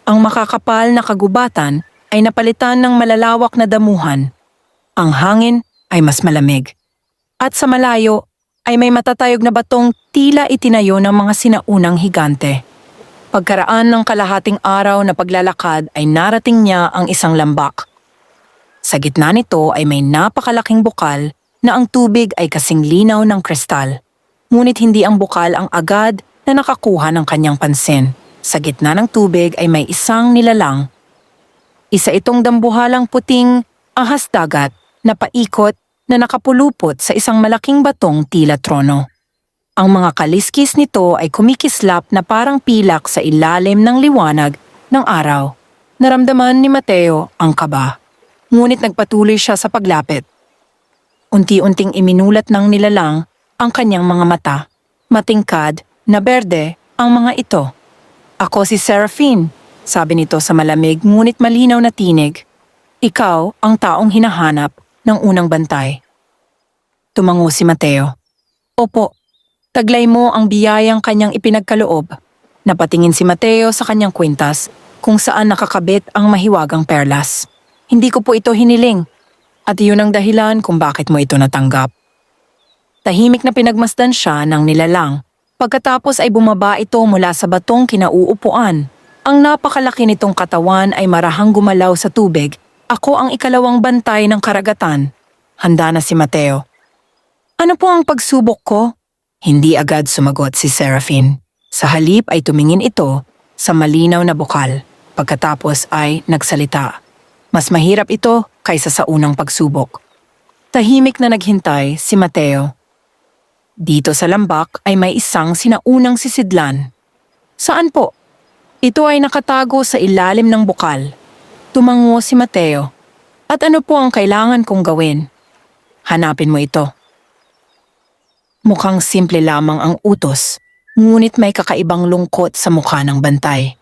Ang makakapal na kagubatan ay napalitan ng malalawak na damuhan. Ang hangin ay mas malamig. At sa malayo ay may matatayog na batong tila itinayo ng mga sinaunang higante. Pagkaraan ng kalahating araw na paglalakad ay narating niya ang isang lambak. Sa gitna nito ay may napakalaking bukal na ang tubig ay kasing linaw ng kristal. Ngunit hindi ang bukal ang agad na nakakuha ng kanyang pansin. Sa gitna ng tubig ay may isang nilalang. Isa itong dambuhalang puting ahas dagat na paikot na nakapulupot sa isang malaking batong tila trono. Ang mga kaliskis nito ay kumikislap na parang pilak sa ilalim ng liwanag ng araw. Naramdaman ni Mateo ang kaba. Ngunit nagpatuloy siya sa paglapit. Unti-unting iminulat ng nilalang ang kanyang mga mata. Matingkad na berde ang mga ito. Ako si Seraphine, sabi nito sa malamig ngunit malinaw na tinig. Ikaw ang taong hinahanap ng unang bantay. Tumango si Mateo. Opo, taglay mo ang biyayang kanyang ipinagkaloob. Napatingin si Mateo sa kanyang kwintas kung saan nakakabit ang mahiwagang perlas. Hindi ko po ito hiniling at iyon ang dahilan kung bakit mo ito natanggap. Tahimik na pinagmasdan siya ng nilalang. Pagkatapos ay bumaba ito mula sa batong kinauupuan. Ang napakalaki nitong katawan ay marahang gumalaw sa tubig. Ako ang ikalawang bantay ng karagatan. Handa na si Mateo. Ano po ang pagsubok ko? Hindi agad sumagot si Seraphine. Sa halip ay tumingin ito sa malinaw na bukal. Pagkatapos ay nagsalita. Mas mahirap ito kaysa sa unang pagsubok. Tahimik na naghintay si Mateo. Dito sa lambak ay may isang sinaunang sisidlan. Saan po? Ito ay nakatago sa ilalim ng bukal. Tumango si Mateo. At ano po ang kailangan kong gawin? Hanapin mo ito. Mukhang simple lamang ang utos, ngunit may kakaibang lungkot sa mukha ng bantay.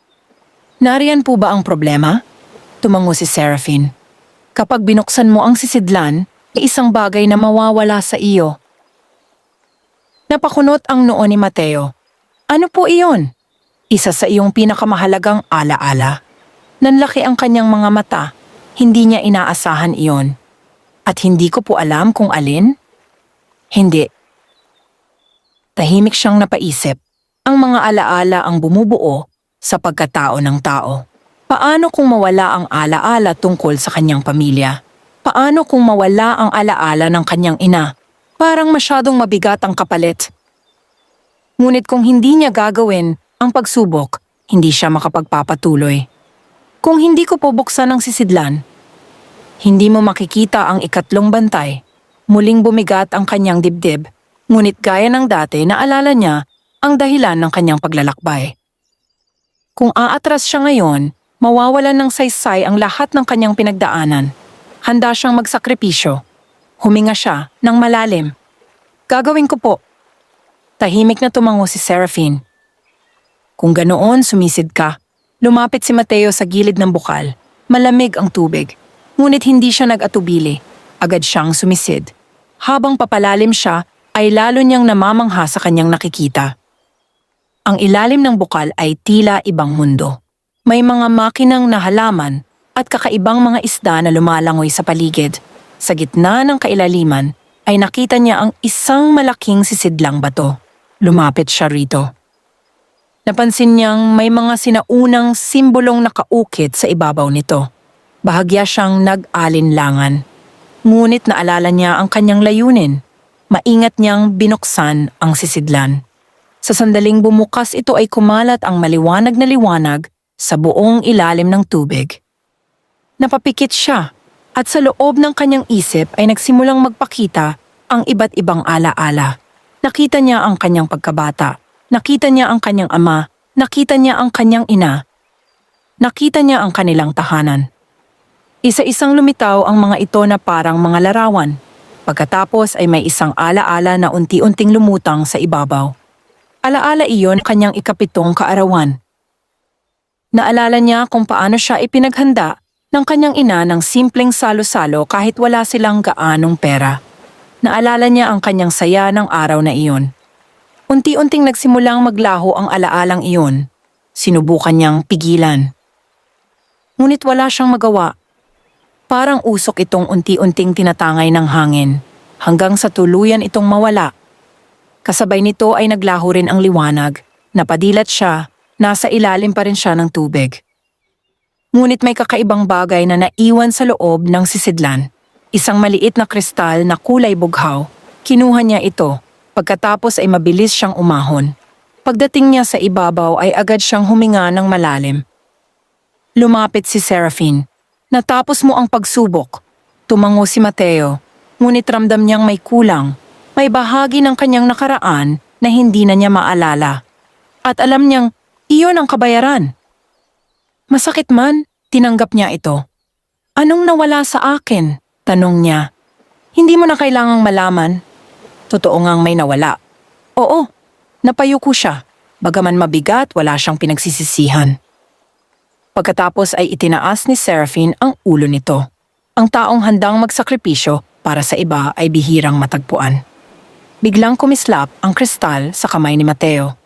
Nariyan po ba ang problema? Tumango si Seraphine. Kapag binuksan mo ang sisidlan, ay isang bagay na mawawala sa iyo. Napakunot ang noo ni Mateo. Ano po iyon? Isa sa iyong pinakamahalagang alaala. Nanlaki ang kanyang mga mata. Hindi niya inaasahan iyon. At hindi ko po alam kung alin? Hindi. Tahimik siyang napaisip. Ang mga alaala ang bumubuo sa pagkatao ng tao. Paano kung mawala ang alaala tungkol sa kanyang pamilya? Paano kung mawala ang alaala ng kanyang ina? Parang masyadong mabigat ang kapalit. Ngunit kung hindi niya gagawin ang pagsubok, hindi siya makapagpapatuloy. Kung hindi ko po buksan ang sisidlan, hindi mo makikita ang ikatlong bantay. Muling bumigat ang kanyang dibdib, ngunit gaya ng dati naalala niya ang dahilan ng kanyang paglalakbay. Kung aatras siya ngayon, mawawalan ng saysay ang lahat ng kanyang pinagdaanan. Handa siyang magsakripisyo. Huminga siya ng malalim. Gagawin ko po. Tahimik na tumango si Seraphine. Kung ganoon sumisid ka, lumapit si Mateo sa gilid ng bukal. Malamig ang tubig. Ngunit hindi siya nag-atubili. Agad siyang sumisid. Habang papalalim siya, ay lalo niyang namamangha sa kanyang nakikita. Ang ilalim ng bukal ay tila ibang mundo. May mga makinang na halaman at kakaibang mga isda na lumalangoy sa paligid. Sa gitna ng kailaliman ay nakita niya ang isang malaking sisidlang bato. Lumapit siya rito. Napansin niyang may mga sinaunang simbolong nakaukit sa ibabaw nito. Bahagya siyang nag-alinlangan. Ngunit naalala niya ang kanyang layunin. Maingat niyang binuksan ang sisidlan. Sa sandaling bumukas ito ay kumalat ang maliwanag na liwanag sa buong ilalim ng tubig. Napapikit siya at sa loob ng kanyang isip ay nagsimulang magpakita ang iba't ibang alaala. Nakita niya ang kanyang pagkabata, nakita niya ang kanyang ama, nakita niya ang kanyang ina, nakita niya ang kanilang tahanan. Isa-isang lumitaw ang mga ito na parang mga larawan. Pagkatapos ay may isang alaala na unti-unting lumutang sa ibabaw. Alaala iyon kanyang ikapitong kaarawan. Naalala niya kung paano siya ipinaghanda ng kanyang ina ng simpleng salo-salo kahit wala silang gaanong pera. Naalala niya ang kanyang saya ng araw na iyon. Unti-unting nagsimulang maglaho ang alaalang iyon. Sinubukan niyang pigilan. ngunit wala siyang magawa. Parang usok itong unti-unting tinatangay ng hangin, hanggang sa tuluyan itong mawala. Kasabay nito ay naglaho rin ang liwanag, napadilat siya, nasa ilalim pa rin siya ng tubig. Ngunit may kakaibang bagay na naiwan sa loob ng sisidlan. Isang maliit na kristal na kulay bughaw. Kinuha niya ito, pagkatapos ay mabilis siyang umahon. Pagdating niya sa ibabaw ay agad siyang huminga ng malalim. Lumapit si Seraphine. Natapos mo ang pagsubok. Tumango si Mateo, ngunit ramdam niyang may kulang. May bahagi ng kanyang nakaraan na hindi na niya maalala. At alam niyang iyon ang kabayaran. Masakit man, tinanggap niya ito. Anong nawala sa akin? Tanong niya. Hindi mo na kailangang malaman. Totoo ngang may nawala. Oo. Napayuko siya, bagaman mabigat wala siyang pinagsisisihan. Pagkatapos ay itinaas ni Seraphine ang ulo nito. Ang taong handang magsakripisyo para sa iba ay bihirang matagpuan. Biglang kumislap ang kristal sa kamay ni Mateo.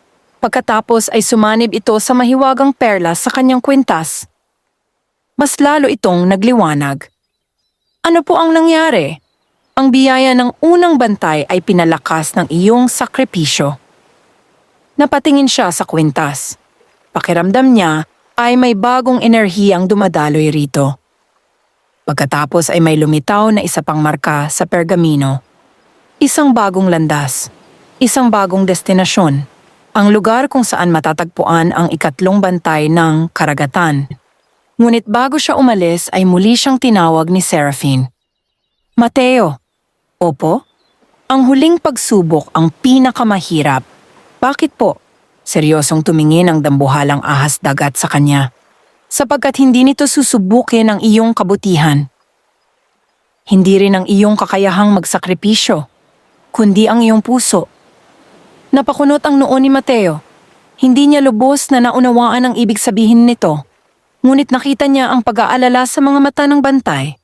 Pagkatapos ay sumanib ito sa mahiwagang perlas sa kanyang kwintas. Mas lalo itong nagliwanag. Ano po ang nangyari? Ang biyaya ng unang bantay ay pinalakas ng iyong sakripisyo. Napatingin siya sa kwintas. Pakiramdam niya ay may bagong enerhiyang dumadaloy rito. Pagkatapos ay may lumitaw na isa pang marka sa pergamino. Isang bagong landas. Isang bagong destinasyon. Ang lugar kung saan matatagpuan ang ikatlong bantay ng karagatan. Ngunit bago siya umalis ay muli siyang tinawag ni Seraphine. Mateo. Opo? Ang huling pagsubok ang pinakamahirap. Bakit po? Seryosong tumingin ang dambuhalang ahas dagat sa kanya. Sapagkat hindi nito susubukin ang iyong kabutihan. Hindi rin ang iyong kakayahang magsakripisyo, kundi ang iyong puso. Napakunot ang noo ni Mateo. Hindi niya lubos na naunawaan ang ibig sabihin nito. Ngunit nakita niya ang pag-aalala sa mga mata ng bantay.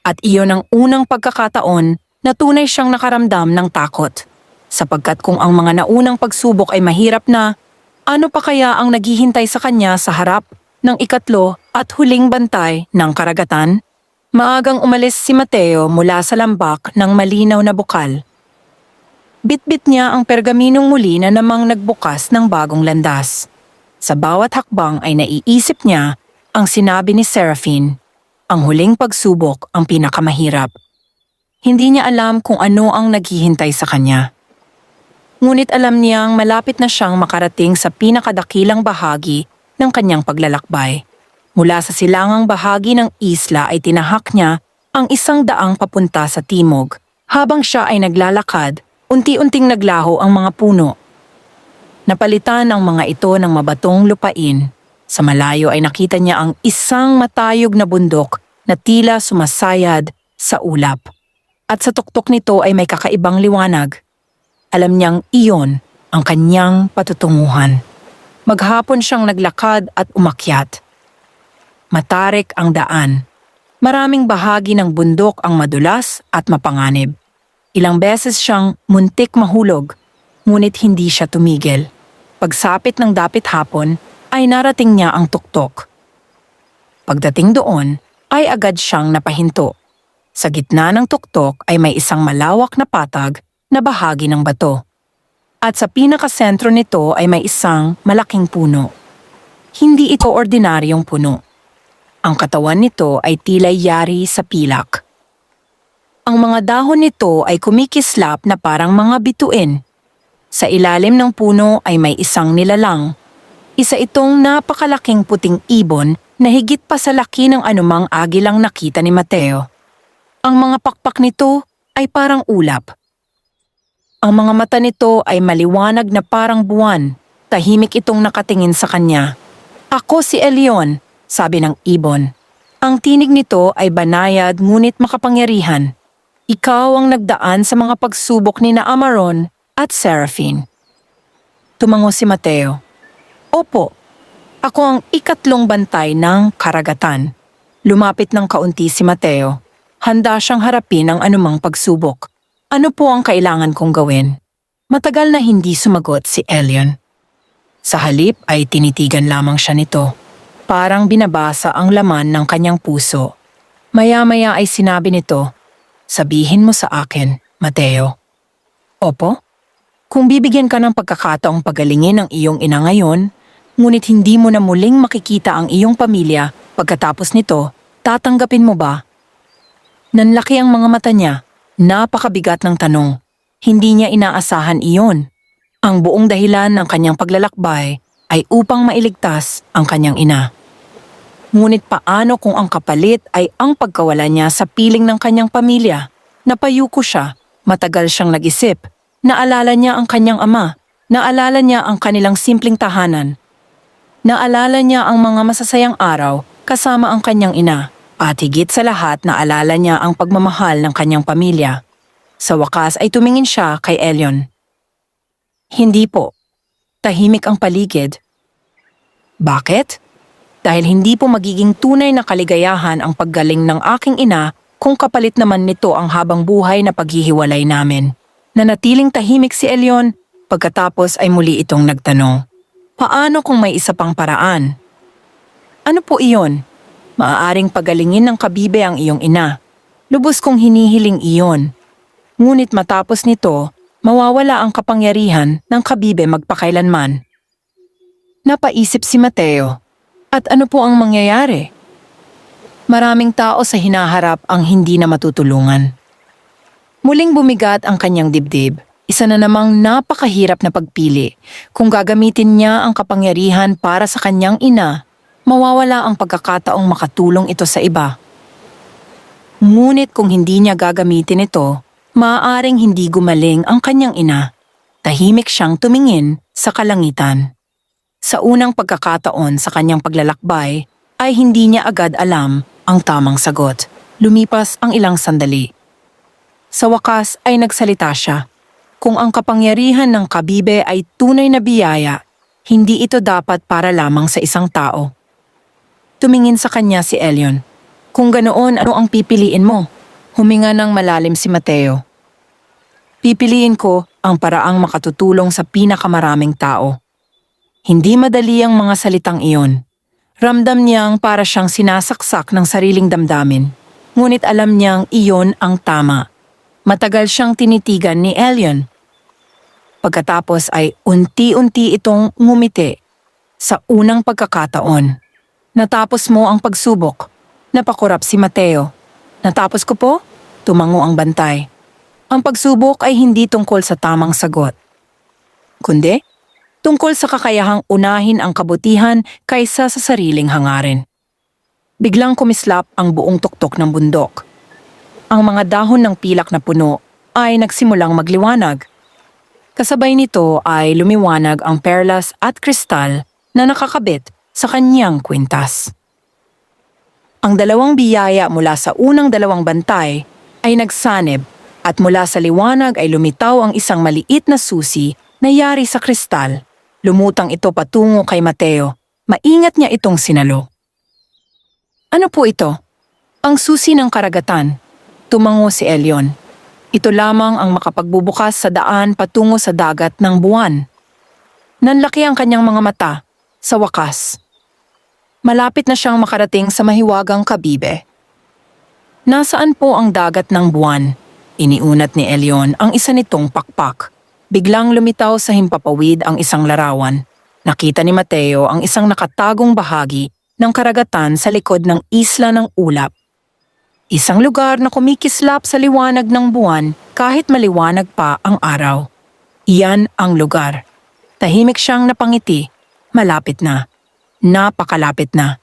At iyon ang unang pagkakataon na tunay siyang nakaramdam ng takot. Sapagkat kung ang mga naunang pagsubok ay mahirap na, ano pa kaya ang naghihintay sa kanya sa harap ng ikatlo at huling bantay ng karagatan? Maagang umalis si Mateo mula sa lambak ng malinaw na bukal. Bitbit niya ang pergaminong muli na namang nagbukas ng bagong landas. Sa bawat hakbang ay naiisip niya ang sinabi ni Seraphine, ang huling pagsubok ang pinakamahirap. Hindi niya alam kung ano ang naghihintay sa kanya. Ngunit alam niyang malapit na siyang makarating sa pinakadakilang bahagi ng kanyang paglalakbay. Mula sa silangang bahagi ng isla ay tinahak niya ang isang daang papunta sa timog. Habang siya ay naglalakad, unti-unting naglaho ang mga puno. Napalitan ang mga ito ng mabatong lupain. Sa malayo ay nakita niya ang isang matayog na bundok na tila sumasayad sa ulap. At sa tuktok nito ay may kakaibang liwanag. Alam niyang iyon ang kanyang patutunguhan. Maghapon siyang naglakad at umakyat. Matarik ang daan. Maraming bahagi ng bundok ang madulas at mapanganib. Ilang beses siyang muntik mahulog, ngunit hindi siya tumigil. Pagsapit ng dapit hapon ay narating niya ang tuktok. Pagdating doon ay agad siyang napahinto. Sa gitna ng tuktok ay may isang malawak na patag na bahagi ng bato. At sa pinakasentro nito ay may isang malaking puno. Hindi ito ordinaryong puno. Ang katawan nito ay tila yari sa pilak. Ang mga dahon nito ay kumikislap na parang mga bituin. Sa ilalim ng puno ay may isang nilalang. Isa itong napakalaking puting ibon na higit pa sa laki ng anumang agilang nakita ni Mateo. Ang mga pakpak nito ay parang ulap. Ang mga mata nito ay maliwanag na parang buwan. Tahimik itong nakatingin sa kanya. Ako si Elion, sabi ng ibon. Ang tinig nito ay banayad ngunit makapangyarihan. Ikaw ang nagdaan sa mga pagsubok ni na Amaron at Seraphine. Tumango si Mateo. Opo, ako ang ikatlong bantay ng karagatan. Lumapit ng kaunti si Mateo. Handa siyang harapin ang anumang pagsubok. Ano po ang kailangan kong gawin? Matagal na hindi sumagot si Elion. Sa halip ay tinitigan lamang siya nito. Parang binabasa ang laman ng kanyang puso. Maya-maya ay sinabi nito, "Sabihin mo sa akin, Mateo." "Opo? Kung bibigyan ka ng pagkakataong pagalingin ang iyong ina ngayon, ngunit hindi mo na muling makikita ang iyong pamilya pagkatapos nito, tatanggapin mo ba?" Nanlaki ang mga mata niya. Napakabigat ng tanong. Hindi niya inaasahan iyon. Ang buong dahilan ng kanyang paglalakbay ay upang mailigtas ang kanyang ina. Ngunit paano kung ang kapalit ay ang pagkawala niya sa piling ng kanyang pamilya? Napayuko siya, matagal siyang nag-isip. Naalala niya ang kanyang ama. Naalala niya ang kanilang simpleng tahanan. Naalala niya ang mga masasayang araw kasama ang kanyang ina. At higit sa lahat naalala niya ang pagmamahal ng kanyang pamilya. Sa wakas ay tumingin siya kay Elion. "Hindi po." Tahimik ang paligid. "Bakit?" "Dahil hindi po magiging tunay na kaligayahan ang paggaling ng aking ina kung kapalit naman nito ang habang buhay na paghihiwalay namin." Nanatiling tahimik si Elion, pagkatapos ay muli itong nagtanong. "Paano kung may isa pang paraan?" "Ano po iyon?" "Maaaring pagalingin ng kabibe ang iyong ina. Lubos kong hinihiling iyon. Ngunit matapos nito, mawawala ang kapangyarihan ng kabibe magpakailanman." Napaisip si Mateo. At ano po ang mangyayari? Maraming tao sa hinaharap ang hindi na matutulungan. Muling bumigat ang kanyang dibdib. Isa na namang napakahirap na pagpili. Kung gagamitin niya ang kapangyarihan para sa kanyang ina, mawawala ang pagkakataong makatulong ito sa iba. Ngunit kung hindi niya gagamitin ito, maaaring hindi gumaling ang kanyang ina. Tahimik siyang tumingin sa kalangitan. Sa unang pagkakataon sa kanyang paglalakbay, ay hindi niya agad alam ang tamang sagot. Lumipas ang ilang sandali. Sa wakas ay nagsalita siya. Kung ang kapangyarihan ng kabibe ay tunay na biyaya, hindi ito dapat para lamang sa isang tao. Tumingin sa kanya si Elion. "Kung ganoon, ano ang pipiliin mo?" Huminga ng malalim si Mateo. "Pipiliin ko ang paraang makatutulong sa pinakamaraming tao." Hindi madali ang mga salitang iyon. Ramdam niyang para siyang sinasaksak ng sariling damdamin. Ngunit alam niyang iyon ang tama. Matagal siyang tinitigan ni Elion. Pagkatapos ay unti-unti itong ngumiti. Sa unang pagkakataon. "Natapos mo ang pagsubok." Napakurap si Mateo. "Natapos ko po?" Tumango ang bantay. Ang pagsubok ay hindi tungkol sa tamang sagot. Kundi, tungkol sa kakayahang unahin ang kabutihan kaysa sa sariling hangarin. Biglang kumislap ang buong tuktok ng bundok. Ang mga dahon ng pilak na puno ay nagsimulang magliwanag. Kasabay nito ay lumiwanag ang perlas at kristal na nakakabit sa kanyang kwintas. Ang dalawang biyaya mula sa unang dalawang bantay ay nagsanib at mula sa liwanag ay lumitaw ang isang maliit na susi na yari sa kristal. Lumutang ito patungo kay Mateo. Maingat niya itong sinalo. "Ano po ito?" "Ang susi ng karagatan." Tumango si Elion. "Ito lamang ang makapagbubukas sa daan patungo sa dagat ng buwan." Nanlaki ang kanyang mga mata. Sa wakas, malapit na siyang makarating sa mahiwagang kabibe. "Nasaan po ang dagat ng buwan?" Iniunat ni Elion ang isa nitong pakpak. Biglang lumitaw sa himpapawid ang isang larawan. Nakita ni Mateo ang isang nakatagong bahagi ng karagatan sa likod ng isla ng ulap. Isang lugar na kumikislap sa liwanag ng buwan kahit maliwanag pa ang araw. Iyan ang lugar. Tahimik siyang napangiti. Malapit na. Napakalapit na.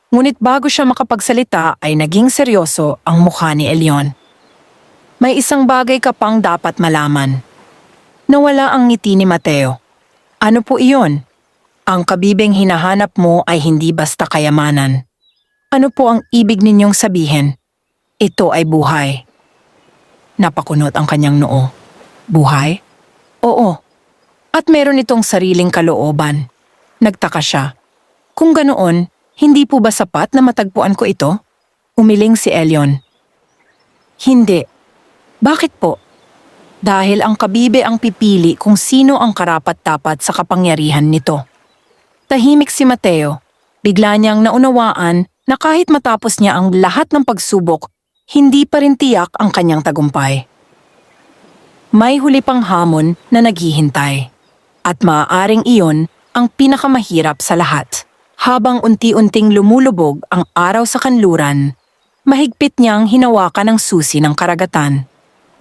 Ngunit bago siya makapagsalita ay naging seryoso ang mukha ni Elion. "May isang bagay ka pang dapat malaman." Nawala ang ngiti ni Mateo. "Ano po iyon?" "Ang kabibeng hinahanap mo ay hindi basta kayamanan." "Ano po ang ibig ninyong sabihin?" "Ito ay buhay." Napakunot ang kanyang noo. "Buhay?" "Oo. At meron itong sariling kalooban." Nagtaka siya. "Kung ganoon, hindi po ba sapat na matagpuan ko ito?" Umiling si Elion. "Hindi." "Bakit po?" "Dahil ang kabibe ang pipili kung sino ang karapat-dapat sa kapangyarihan nito." Tahimik si Mateo. Bigla niyang naunawaan na kahit matapos niya ang lahat ng pagsubok, hindi pa rin tiyak ang kanyang tagumpay. May huli pang hamon na naghihintay. At maaaring iyon ang pinakamahirap sa lahat. Habang unti-unting lumulubog ang araw sa kanluran, mahigpit niyang hinawakan ang susi ng karagatan.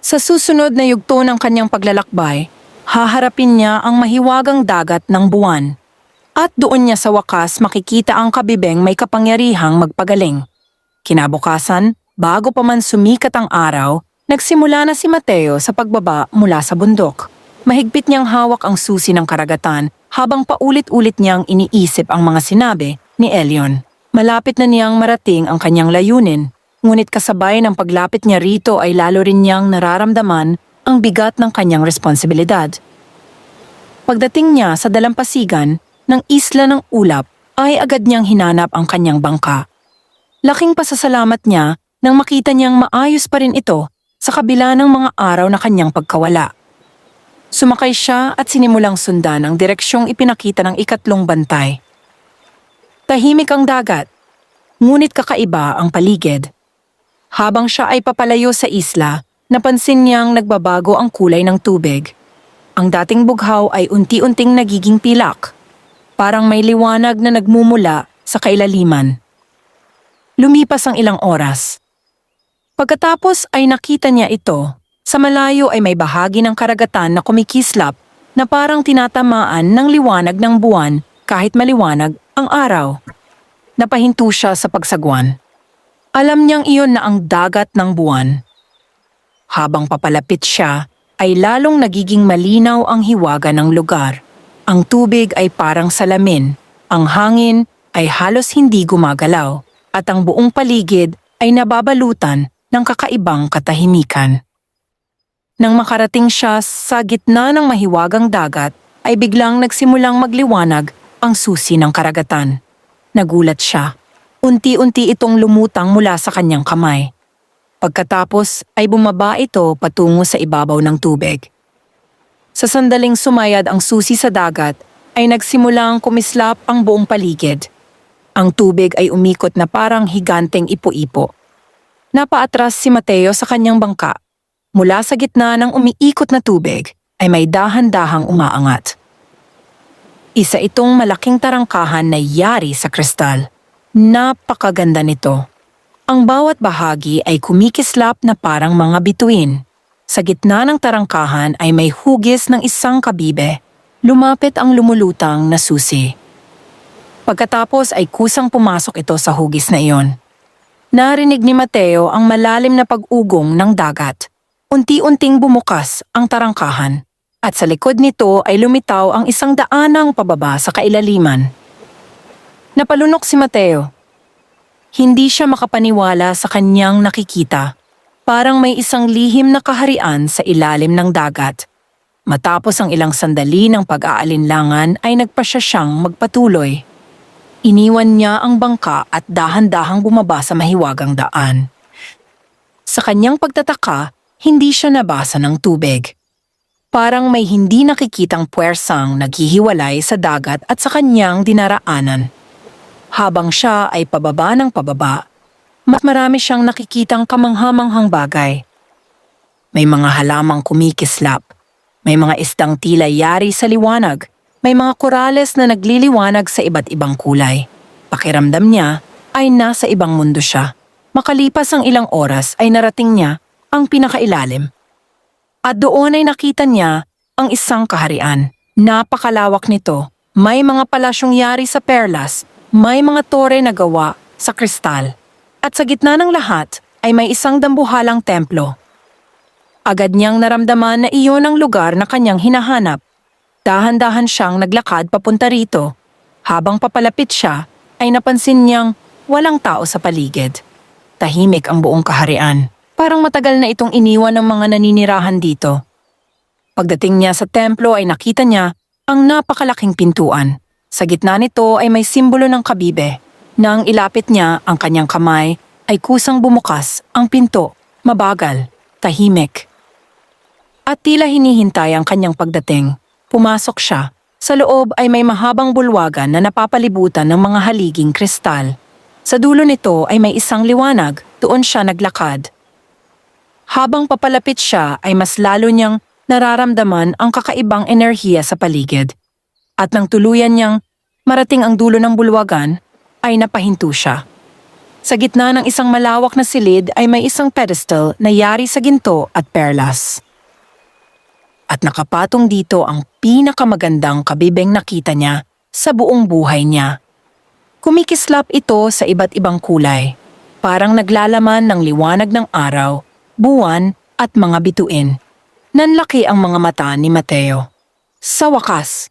Sa susunod na yugto ng kanyang paglalakbay, haharapin niya ang mahiwagang dagat ng buwan. At doon niya sa wakas makikita ang kabibeng may kapangyarihang magpagaling. Kinabukasan, bago pa man sumikat ang araw, nagsimula na si Mateo sa pagbaba mula sa bundok. Mahigpit niyang hawak ang susi ng karagatan habang paulit-ulit niyang iniisip ang mga sinabi ni Elion. Malapit na niyang marating ang kanyang layunin, ngunit kasabay ng paglapit niya rito ay lalo rin niyang nararamdaman ang bigat ng kanyang responsibilidad. Pagdating niya sa dalampasigan ng Isla ng Ulap ay agad niyang hinanap ang kanyang bangka. Laking pasasalamat niya nang makita niyang maayos pa rin ito sa kabila ng mga araw na kanyang pagkawala. Sumakay siya at sinimulang sundan ang direksyong ipinakita ng ikatlong bantay. Tahimik ang dagat, ngunit kakaiba ang paligid. Habang siya ay papalayo sa isla, napansin niyang nagbabago ang kulay ng tubig. Ang dating bughaw ay unti-unting nagiging pilak. Parang may liwanag na nagmumula sa kailaliman. Lumipas ang ilang oras. Pagkatapos ay nakita niya ito. Sa malayo ay may bahagi ng karagatan na kumikislap na parang tinatamaan ng liwanag ng buwan kahit maliwanag ang araw. Napahinto siya sa pagsagwan. Alam niyang iyon na ang dagat ng buwan. Habang papalapit siya, ay lalong nagiging malinaw ang hiwaga ng lugar. Ang tubig ay parang salamin, ang hangin ay halos hindi gumagalaw, at ang buong paligid ay nababalutan ng kakaibang katahimikan. Nang makarating siya sa gitna ng mahiwagang dagat, ay biglang nagsimulang magliwanag ang susi ng karagatan. Nagulat siya. Unti-unti itong lumutang mula sa kanyang kamay. Pagkatapos ay bumaba ito patungo sa ibabaw ng tubig. Sa sandaling sumayad ang susi sa dagat, ay nagsimulang kumislap ang buong paligid. Ang tubig ay umikot na parang higanteng ipo-ipo. Napaatras si Mateo sa kanyang bangka. Mula sa gitna ng umiikot na tubig, ay may dahan-dahang umaangat. Isa itong malaking tarangkahan na yari sa kristal. Napakaganda nito. Ang bawat bahagi ay kumikislap na parang mga bituin. Sa gitna ng tarangkahan ay may hugis ng isang kabibe. Lumapit ang lumulutang na susi. Pagkatapos ay kusang pumasok ito sa hugis na iyon. Narinig ni Mateo ang malalim na pag-ugong ng dagat. Unti-unting bumukas ang tarangkahan. At sa likod nito ay lumitaw ang isang daanang pababa sa kailaliman. Napalunok si Mateo. Hindi siya makapaniwala sa kanyang nakikita. Parang may isang lihim na kaharian sa ilalim ng dagat. Matapos ang ilang sandali ng pag-aalinlangan ay nagpasya siyang magpatuloy. Iniwan niya ang bangka at dahan-dahang bumaba sa mahiwagang daan. Sa kanyang pagtataka, hindi siya nabasa ng tubig. Parang may hindi nakikitang puwersang naghihiwalay sa dagat at sa kanyang dinaraanan. Habang siya ay pababa ng pababa, mas marami siyang nakikitang kamanghamanghang bagay. May mga halamang kumikislap, may mga isdang tila yari sa liwanag, may mga korales na nagliliwanag sa iba't ibang kulay. Pakiramdam niya ay nasa ibang mundo siya. Makalipas ang ilang oras ay narating niya ang pinakailalim. At doon ay nakita niya ang isang kaharian. Napakalawak nito, may mga palasyong yari sa perlas, may mga tore na gawa sa kristal. At sa gitna ng lahat ay may isang dambuhalang templo. Agad niyang naramdaman na iyon ang lugar na kanyang hinahanap. Dahan-dahan siyang naglakad papunta rito. Habang papalapit siya, ay napansin niyang walang tao sa paligid. Tahimik ang buong kaharian. Parang matagal na itong iniwan ng mga naninirahan dito. Pagdating niya sa templo ay nakita niya ang napakalaking pintuan. Sa gitna nito ay may simbolo ng kabibe. Nang ilapit niya ang kanyang kamay, ay kusang bumukas ang pinto, mabagal, tahimik. At tila hinihintay ang kanyang pagdating, pumasok siya Sa loob ay may mahabang bulwagan na napapalibutan ng mga haliging kristal. Sa dulo nito ay may isang liwanag, doon siya naglakad. Habang papalapit siya ay mas lalo niyang nararamdaman ang kakaibang enerhiya sa paligid. At nang tuluyan niyang marating ang dulo ng bulwagan, ay napahinto siya. Sa gitna ng isang malawak na silid ay may isang pedestal na yari sa ginto at perlas. At nakapatong dito ang pinakamagandang kabibeng nakita niya sa buong buhay niya. Kumikislap ito sa iba't ibang kulay, parang naglalaman ng liwanag ng araw, buwan at mga bituin. Nanlaki ang mga mata ni Mateo. Sa wakas,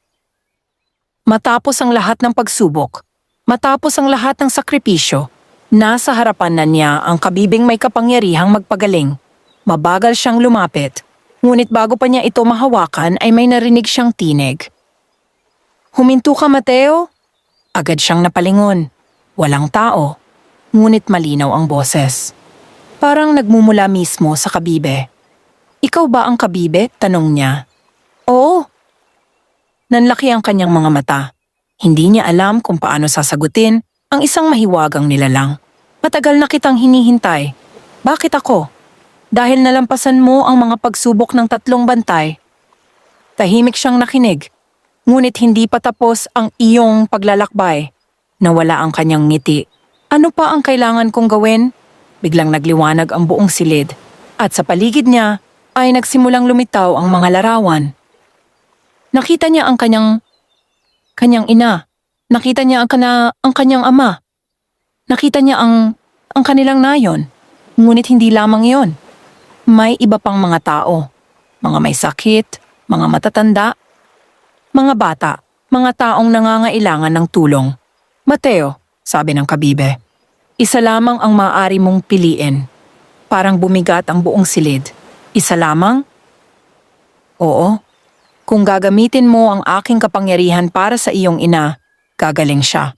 matapos ang lahat ng pagsubok, matapos ang lahat ng sakripisyo, nasa harapan na niya ang kabibing may kapangyarihang magpagaling. Mabagal siyang lumapit, ngunit bago pa niya ito mahawakan ay may narinig siyang tinig. "Huminto ka, Mateo?" Agad siyang napalingon. Walang tao, ngunit malinaw ang boses. Parang nagmumula mismo sa kabibe. "Ikaw ba ang kabibe?" tanong niya. "Oo." Nanlaki ang kanyang mga mata. Hindi niya alam kung paano sasagutin ang isang mahiwagang nilalang. "Matagal na kitang hinihintay. Bakit ako? Dahil nalampasan mo ang mga pagsubok ng 3 bantay." Tahimik siyang nakinig. Ngunit hindi pa tapos ang iyong paglalakbay. Nawala ang kanyang ngiti. "Ano pa ang kailangan kong gawin?" Biglang nagliwanag ang buong silid. At sa paligid niya ay nagsimulang lumitaw ang mga larawan. Nakita niya ang kanyang ina. Nakita niya ang kanyang ama. Nakita niya ang kanilang nayon. Ngunit hindi lamang iyon. May iba pang mga tao. Mga may sakit, mga matatanda, mga bata, mga taong nangangailangan ng tulong. "Mateo," sabi ng kabibe, "isa lamang ang maaari mong piliin." Parang bumigat ang buong silid. "Isa lamang?" "Oo. Kung gagamitin mo ang aking kapangyarihan para sa iyong ina, gagaling siya."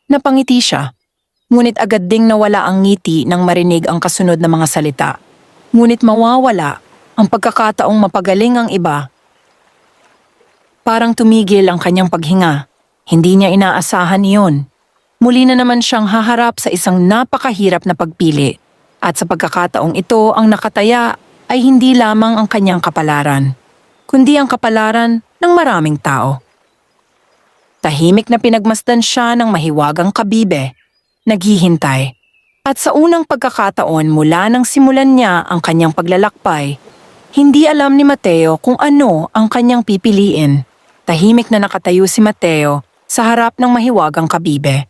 Napangiti siya. Ngunit agad ding nawala ang ngiti nang marinig ang kasunod na mga salita. Ngunit mawawala ang pagkakataong mapagaling ang iba. Parang tumigil ang kanyang paghinga. Hindi niya inaasahan iyon. Muli na naman siyang haharap sa isang napakahirap na pagpili. At sa pagkakataong ito ang nakataya ay hindi lamang ang kanyang kapalaran, kundi ang kapalaran ng maraming tao. Tahimik na pinagmasdan siya ng mahiwagang kabibe, naghihintay. At sa unang pagkakataon mula nang simulan niya ang kanyang paglalakbay, hindi alam ni Mateo kung ano ang kanyang pipiliin. Tahimik na nakatayo si Mateo sa harap ng mahiwagang kabibe.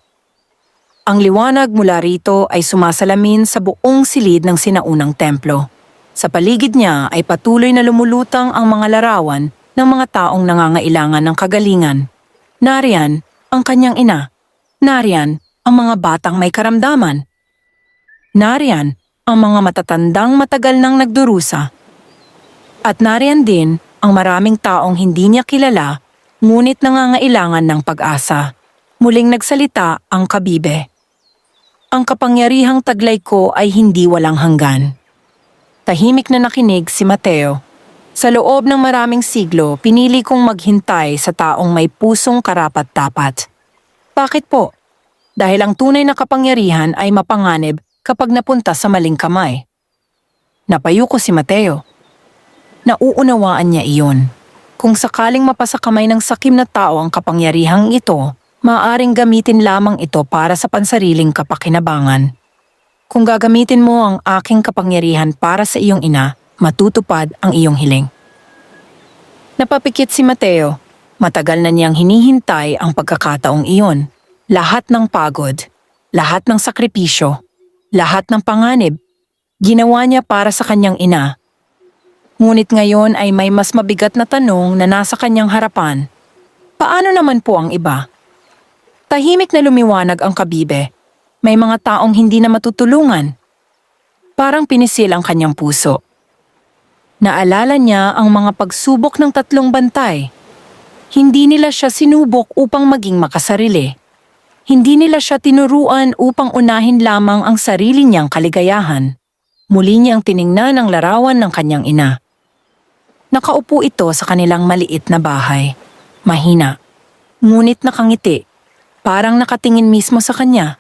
Ang liwanag mula rito ay sumasalamin sa buong silid ng sinaunang templo. Sa paligid niya ay patuloy na lumulutang ang mga larawan ng mga taong nangangailangan ng kagalingan. Nariyan ang kanyang ina. Nariyan ang mga batang may karamdaman. Nariyan ang mga matatandang matagal nang nagdurusa. At nariyan din ang maraming taong hindi niya kilala ngunit nangangailangan ng pag-asa. Muling nagsalita ang kabibe. "Ang kapangyarihang taglay ko ay hindi walang hanggan." Tahimik na nakinig si Mateo. Sa loob ng maraming siglo, pinili kong maghintay sa taong may pusong karapat-dapat. Bakit po? Dahil ang tunay na kapangyarihan ay mapanganib kapag napunta sa maling kamay. Napayuko si Mateo. Nauunawaan niya iyon. Kung sakaling mapasa kamay ng sakim na tao ang kapangyarihang ito, maaaring gamitin lamang ito para sa pansariling kapakinabangan. Kung gagamitin mo ang aking kapangyarihan para sa iyong ina, matutupad ang iyong hiling. Napapikit si Mateo. Matagal na niyang hinihintay ang pagkakataong iyon. Lahat ng pagod, lahat ng sakripisyo, lahat ng panganib, ginawa niya para sa kanyang ina. Ngunit ngayon ay may mas mabigat na tanong na nasa kanyang harapan. Paano naman po ang iba? Tahimik na lumiwanag ang kabibe. May mga taong hindi na matutulungan. Parang pinisil ang kanyang puso. Naalala niya ang mga pagsubok ng 3 bantay. Hindi nila siya sinubok upang maging makasarili. Hindi nila siya tinuruan upang unahin lamang ang sarili niyang kaligayahan. Muli niyang tiningnan ang larawan ng kanyang ina. Nakaupo ito sa kanilang maliit na bahay. Mahina, ngunit nakangiti, parang nakatingin mismo sa kanya.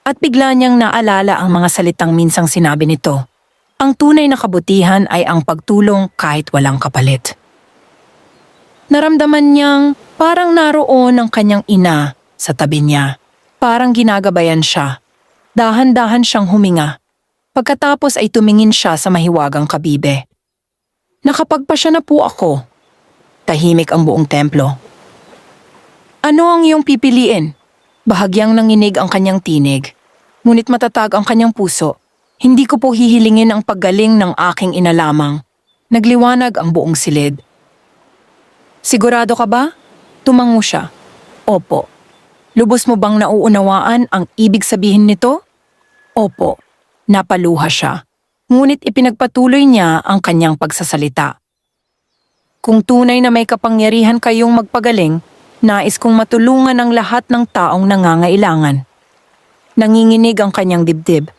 At bigla niyang naalala ang mga salitang minsang sinabi nito. Ang tunay na kabutihan ay ang pagtulong kahit walang kapalit. Naramdaman niyang parang naroon ang kanyang ina sa tabi niya. Parang ginagabayan siya. Dahan-dahan siyang huminga. Pagkatapos ay tumingin siya sa mahiwagang kabibe. Nakapagpasya na po ako. Tahimik ang buong templo. Ano ang iyong pipiliin? Bahagyang nanginig ang kanyang tinig. Ngunit matatag ang kanyang puso. Hindi ko po hihilingin ang paggaling ng aking ina lamang. Nagliwanag ang buong silid. Sigurado ka ba? Tumango siya. Opo. Lubos mo bang nauunawaan ang ibig sabihin nito? Opo. Napaluha siya. Ngunit ipinagpatuloy niya ang kanyang pagsasalita. Kung tunay na may kapangyarihan kayong magpagaling, nais kong matulungan ang lahat ng taong nangangailangan. Nanginginig ang kanyang dibdib.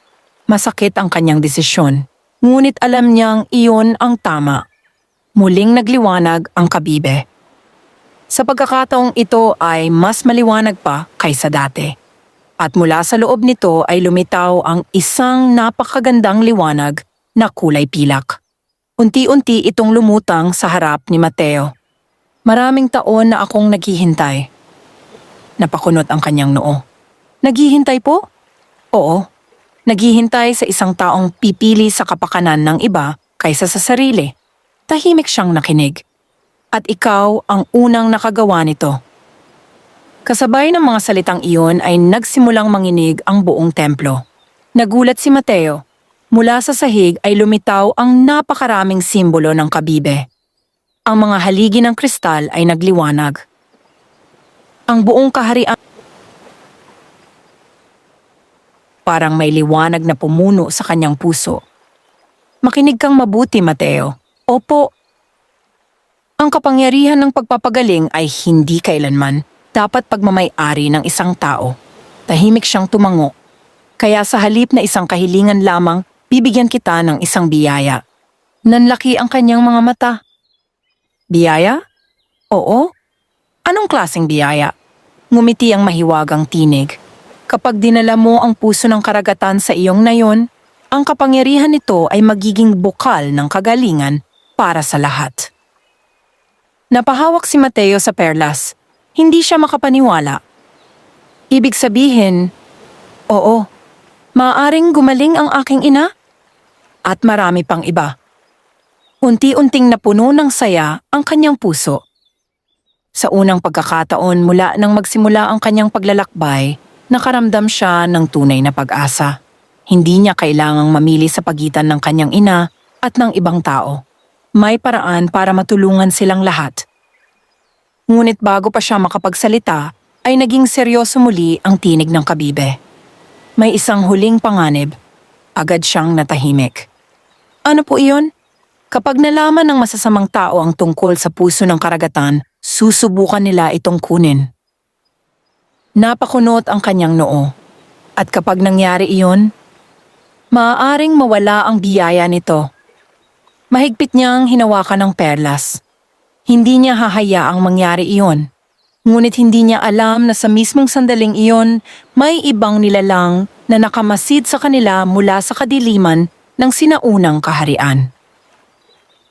Masakit ang kanyang desisyon. Ngunit alam niyang iyon ang tama. Muling nagliwanag ang kabibe. Sa pagkakataong ito ay mas maliwanag pa kaysa dati. At mula sa loob nito ay lumitaw ang isang napakagandang liwanag na kulay pilak. Unti-unti itong lumutang sa harap ni Mateo. Maraming taon na akong naghihintay. Napakunot ang kanyang noo. Naghihintay po? Oo. Naghihintay sa isang taong pipili sa kapakanan ng iba kaysa sa sarili. Tahimik siyang nakinig. At ikaw ang unang nakagawa nito. Kasabay ng mga salitang iyon ay nagsimulang manginig ang buong templo. Nagulat si Mateo. Mula sa sahig ay lumitaw ang napakaraming simbolo ng kabibe. Ang mga haligi ng kristal ay nagliwanag. Ang buong kaharian parang may liwanag na pumuno sa kanyang puso. Makinig kang mabuti, Mateo. Opo. Ang kapangyarihan ng pagpapagaling ay hindi kailanman dapat pagmamay-ari ng isang tao. Tahimik siyang tumango. Kaya sa halip na isang kahilingan lamang, bibigyan kita ng isang biyaya. Nanlaki ang kanyang mga mata. Biyaya? Oo. Anong klaseng biyaya? Ngumiti ang mahiwagang tinig. Kapag dinala mo ang puso ng karagatan sa iyong nayon, ang kapangyarihan nito ay magiging bukal ng kagalingan para sa lahat. Napahawak si Mateo sa perlas. Hindi siya makapaniwala. Ibig sabihin, oo, maaaring gumaling ang aking ina? At marami pang iba. Unti-unting napuno ng saya ang kanyang puso. Sa unang pagkakataon mula nang magsimula ang kanyang paglalakbay, nakaramdam siya ng tunay na pag-asa. Hindi niya kailangang mamili sa pagitan ng kanyang ina at ng ibang tao. May paraan para matulungan silang lahat. Ngunit bago pa siya makapagsalita, ay naging seryoso muli ang tinig ng kabibe. May isang huling panganib. Agad siyang natahimik. Ano po iyon? Kapag nalaman ng masasamang tao ang tungkol sa puso ng karagatan, susubukan nila itong kunin. Napakunot ang kanyang noo. At kapag nangyari iyon, maaaring mawala ang biyaya nito. Mahigpit niyang hinawakan ng perlas. Hindi niya hahayaang mangyari iyon. Ngunit hindi niya alam na sa mismong sandaling iyon, may ibang nilalang na nakamasid sa kanila mula sa kadiliman ng sinaunang kaharian.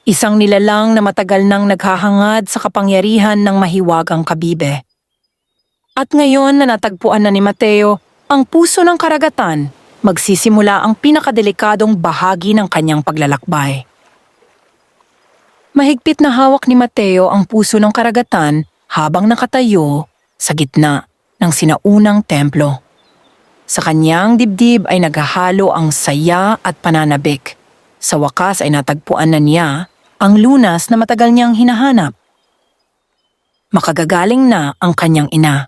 Isang nilalang na matagal nang naghahangad sa kapangyarihan ng mahiwagang kabibe. At ngayon na natagpuan na ni Mateo ang puso ng karagatan, magsisimula ang pinakadelikadong bahagi ng kanyang paglalakbay. Mahigpit na hawak ni Mateo ang puso ng karagatan habang nakatayo sa gitna ng sinaunang templo. Sa kanyang dibdib ay naghahalo ang saya at pananabik. Sa wakas ay natagpuan na niya ang lunas na matagal niyang hinahanap. Makagagaling na ang kanyang ina.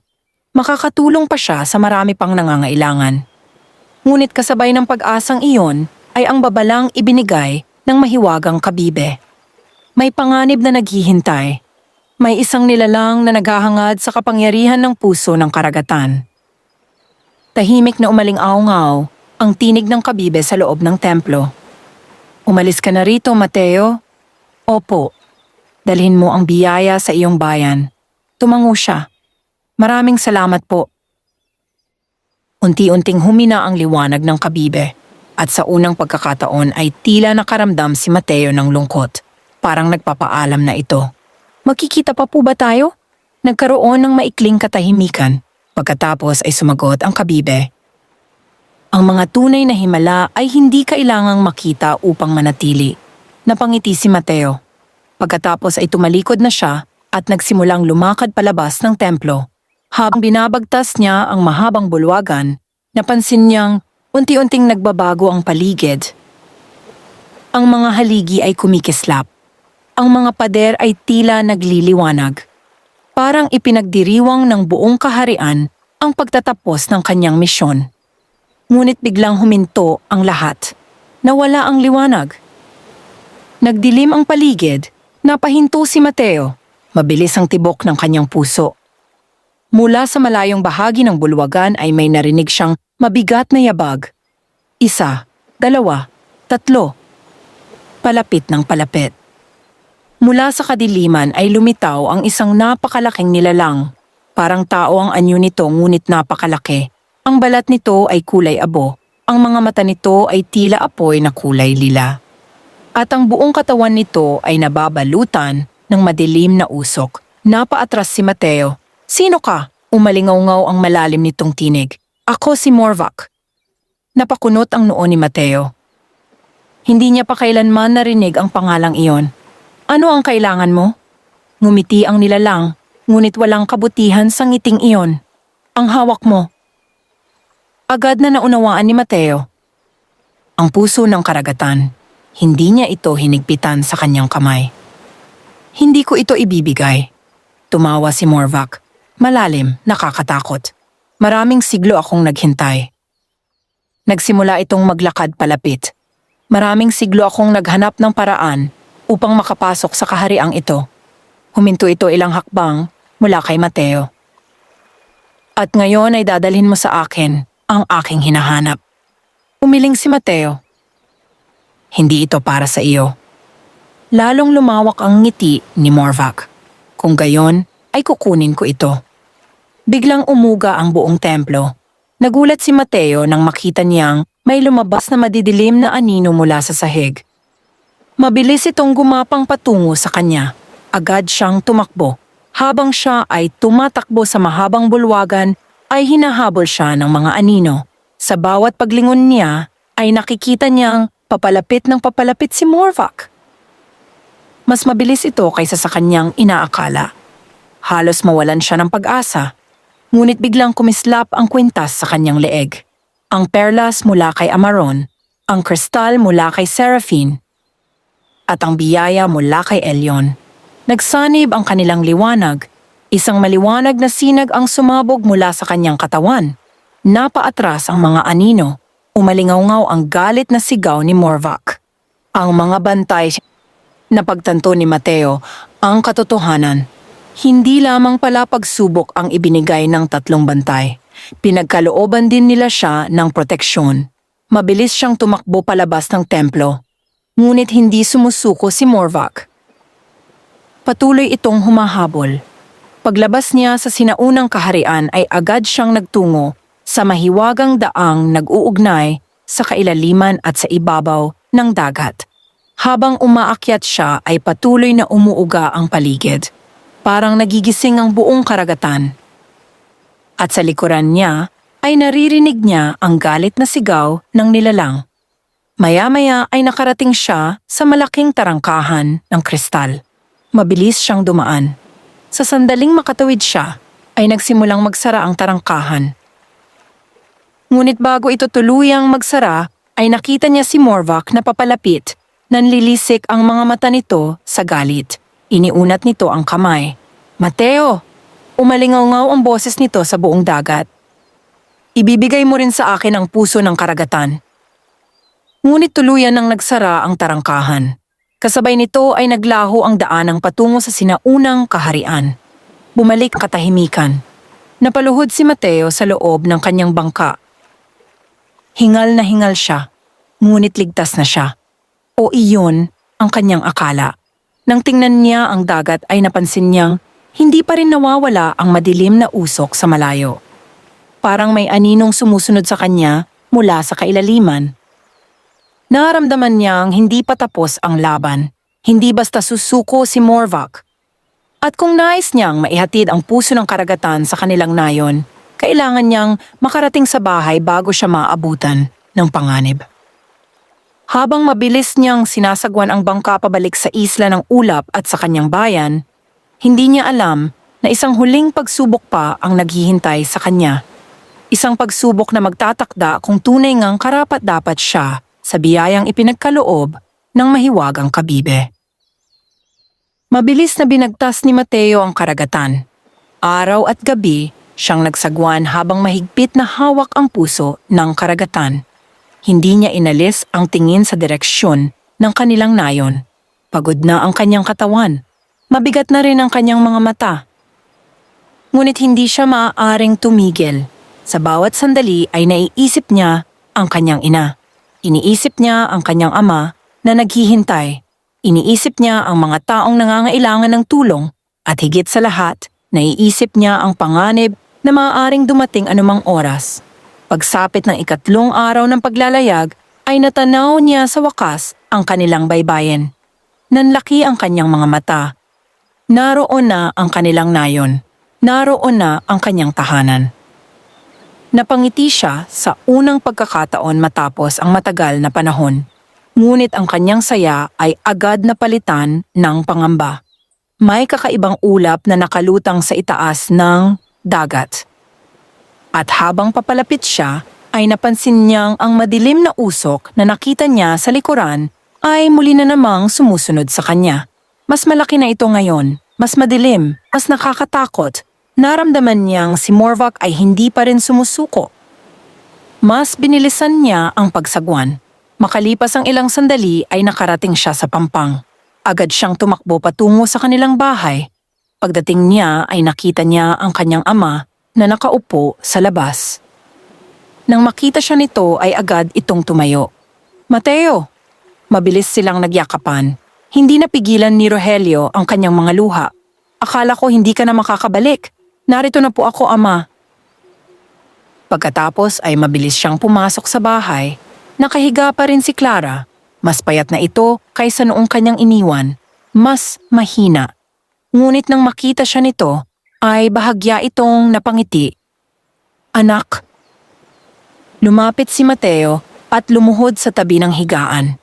Makakatulong pa siya sa marami pang nangangailangan. Ngunit kasabay ng pag-asang iyon ay ang babalang ibinigay ng mahiwagang kabibe. May panganib na naghihintay. May isang nilalang na naghahangad sa kapangyarihan ng puso ng karagatan. Tahimik na umaling-aw-ngaw ang tinig ng kabibe sa loob ng templo. Umalis ka na rito, Mateo. Opo, dalhin mo ang biyaya sa iyong bayan. Tumango siya. Maraming salamat po. Unti-unting humina ang liwanag ng kabibe at sa unang pagkakataon ay tila nakaramdam si Mateo ng lungkot. Parang nagpapaalam na ito. Magkikita pa po ba tayo? Nagkaroon ng maikling katahimikan. Pagkatapos ay sumagot ang kabibe. Ang mga tunay na himala ay hindi kailangang makita upang manatili. Napangiti si Mateo. Pagkatapos ay tumalikod na siya at nagsimulang lumakad palabas ng templo. Habang binabagtas niya ang mahabang bulwagan, napansin niyang unti-unting nagbabago ang paligid. Ang mga haligi ay kumikislap. Ang mga pader ay tila nagliliwanag. Parang ipinagdiriwang ng buong kaharian ang pagtatapos ng kanyang misyon. Ngunit biglang huminto ang lahat. Nawala ang liwanag. Nagdilim ang paligid, napahinto si Mateo. Mabilis ang tibok ng kanyang puso. Mula sa malayong bahagi ng bulwagan ay may narinig siyang mabigat na yabag. 1, 2, 3. Palapit ng palapit. Mula sa kadiliman ay lumitaw ang isang napakalaking nilalang. Parang tao ang anyo nito ngunit napakalaki. Ang balat nito ay kulay abo. Ang mga mata nito ay tila apoy na kulay lila. At ang buong katawan nito ay nababalutan ng madilim na usok. Napaatras si Mateo. Sino ka? Umalingaw-ngaw ang malalim nitong tinig. Ako si Morvac. Napakunot ang noo ni Mateo. Hindi niya pa kailanman narinig ang pangalang iyon. Ano ang kailangan mo? Ngumiti ang nilalang, ngunit walang kabutihan sa ngiting iyon. Ang hawak mo. Agad na naunawaan ni Mateo. Ang puso ng karagatan. Hindi niya ito hinigpitan sa kanyang kamay. Hindi ko ito ibibigay. Tumawa si Morvac. Malalim, nakakatakot. Maraming siglo akong naghintay. Nagsimula itong maglakad palapit. Maraming siglo akong naghanap ng paraan upang makapasok sa kahariang ito. Huminto ito ilang hakbang mula kay Mateo. At ngayon ay dadalhin mo sa akin ang aking hinahanap. Umiling si Mateo. Hindi ito para sa iyo. Lalong lumawak ang ngiti ni Morvac. Kung gayon, ay kukunin ko ito. Biglang umuga ang buong templo. Nagulat si Mateo nang makita niyang may lumabas na madidilim na anino mula sa sahig. Mabilis itong gumapang patungo sa kanya. Agad siyang tumakbo. Habang siya ay tumatakbo sa mahabang bulwagan, ay hinahabol siya ng mga anino. Sa bawat paglingon niya, ay nakikita niyang papalapit ng papalapit si Morvac. Mas mabilis ito kaysa sa kanyang inaakala. Halos mawalan siya ng pag-asa. Ngunit biglang kumislap ang kwintas sa kanyang leeg. Ang perlas mula kay Amaron, ang kristal mula kay Seraphine, at ang biyaya mula kay Elyon. Nagsanib ang kanilang liwanag. Isang maliwanag na sinag ang sumabog mula sa kanyang katawan. Napaatras ang mga anino. Umalingaw-ngaw ang galit na sigaw ni Morvac. Ang mga bantay. Napagtanto ni Mateo ang katotohanan. Hindi lamang pala pagsubok ang ibinigay ng 3 bantay. Pinagkalooban din nila siya ng proteksyon. Mabilis siyang tumakbo palabas ng templo. Ngunit hindi sumusuko si Morvac. Patuloy itong humahabol. Paglabas niya sa sinaunang kaharian ay agad siyang nagtungo sa mahiwagang daang nag-uugnay sa kailaliman at sa ibabaw ng dagat. Habang umaakyat siya ay patuloy na umuuga ang paligid. Parang nagigising ang buong karagatan. At sa likuran niya ay naririnig niya ang galit na sigaw ng nilalang. Maya-maya ay nakarating siya sa malaking tarangkahan ng kristal. Mabilis siyang dumaan. Sa sandaling makatawid siya, ay nagsimulang magsara ang tarangkahan. Ngunit bago ito tuluyang magsara, ay nakita niya si Morvac na papalapit. Nanlilisik ang mga mata nito sa galit. Iniunat nito ang kamay. Mateo! Umalingaw-ngaw ang boses nito sa buong dagat. Ibibigay mo rin sa akin ang puso ng karagatan. Ngunit tuluyan nang nagsara ang tarangkahan. Kasabay nito ay naglaho ang daanang patungo sa sinaunang kaharian. Bumalik ang katahimikan. Napaluhod si Mateo sa loob ng kanyang bangka. Hingal na hingal siya, ngunit ligtas na siya. O iyon ang kanyang akala. Nang tingnan niya ang dagat ay napansin niyang hindi pa rin nawawala ang madilim na usok sa malayo. Parang may aninong sumusunod sa kanya mula sa kailaliman. Naramdaman niyang hindi pa tapos ang laban. Hindi basta susuko si Morvac. At kung nais niyang maihatid ang puso ng karagatan sa kanilang nayon, kailangan niyang makarating sa bahay bago siya maabutan ng panganib. Habang mabilis niyang sinasagwan ang bangka pabalik sa isla ng ulap at sa kanyang bayan, hindi niya alam na isang huling pagsubok pa ang naghihintay sa kanya. Isang pagsubok na magtatakda kung tunay ngang karapat-dapat siya sa biyayang ipinagkaloob ng mahiwagang kabibe. Mabilis na binagtas ni Mateo ang karagatan. Araw at gabi, siyang nagsagwan habang mahigpit na hawak ang puso ng karagatan. Hindi niya inalis ang tingin sa direksyon ng kanilang nayon. Pagod na ang kanyang katawan. Mabigat na rin ang kanyang mga mata. Ngunit hindi siya maaaring tumigil. Sa bawat sandali ay naiisip niya ang kanyang ina. Iniisip niya ang kanyang ama na naghihintay. Iniisip niya ang mga taong nangangailangan ng tulong at higit sa lahat, naiisip niya ang panganib na maaaring dumating anumang oras. Pagsapit ng 3 araw ng paglalayag ay natanaw niya sa wakas ang kanilang baybayin. Nanlaki ang kanyang mga mata. Naroon na ang kanilang nayon. Naroon na ang kanyang tahanan. Napangiti siya sa unang pagkakataon matapos ang matagal na panahon. Ngunit ang kanyang saya ay agad na palitan ng pangamba. May kakaibang ulap na nakalutang sa itaas ng dagat. At habang papalapit siya, ay napansin niyang ang madilim na usok na nakita niya sa likuran ay muli na namang sumusunod sa kanya. Mas malaki na ito ngayon, mas madilim, mas nakakatakot. Naramdaman niyang si Morvac ay hindi pa rin sumusuko. Mas binilisan niya ang pagsagwan. Makalipas ang ilang sandali ay nakarating siya sa pampang. Agad siyang tumakbo patungo sa kanilang bahay. Pagdating niya ay nakita niya ang kanyang ama na nakaupo sa labas. Nang makita siya nito ay agad itong tumayo. "Mateo!" Mabilis silang nagyakapan. Hindi napigilan ni Rogelio ang kanyang mga luha. "Akala ko hindi ka na makakabalik. Narito na po ako, ama." Pagkatapos ay mabilis siyang pumasok sa bahay. Nakahiga pa rin si Clara. Mas payat na ito kaysa noong kanyang iniwan. Mas mahina. Ngunit nang makita siya nito, ay bahagya itong napangiti. "Anak." Lumapit si Mateo at lumuhod sa tabi ng higaan.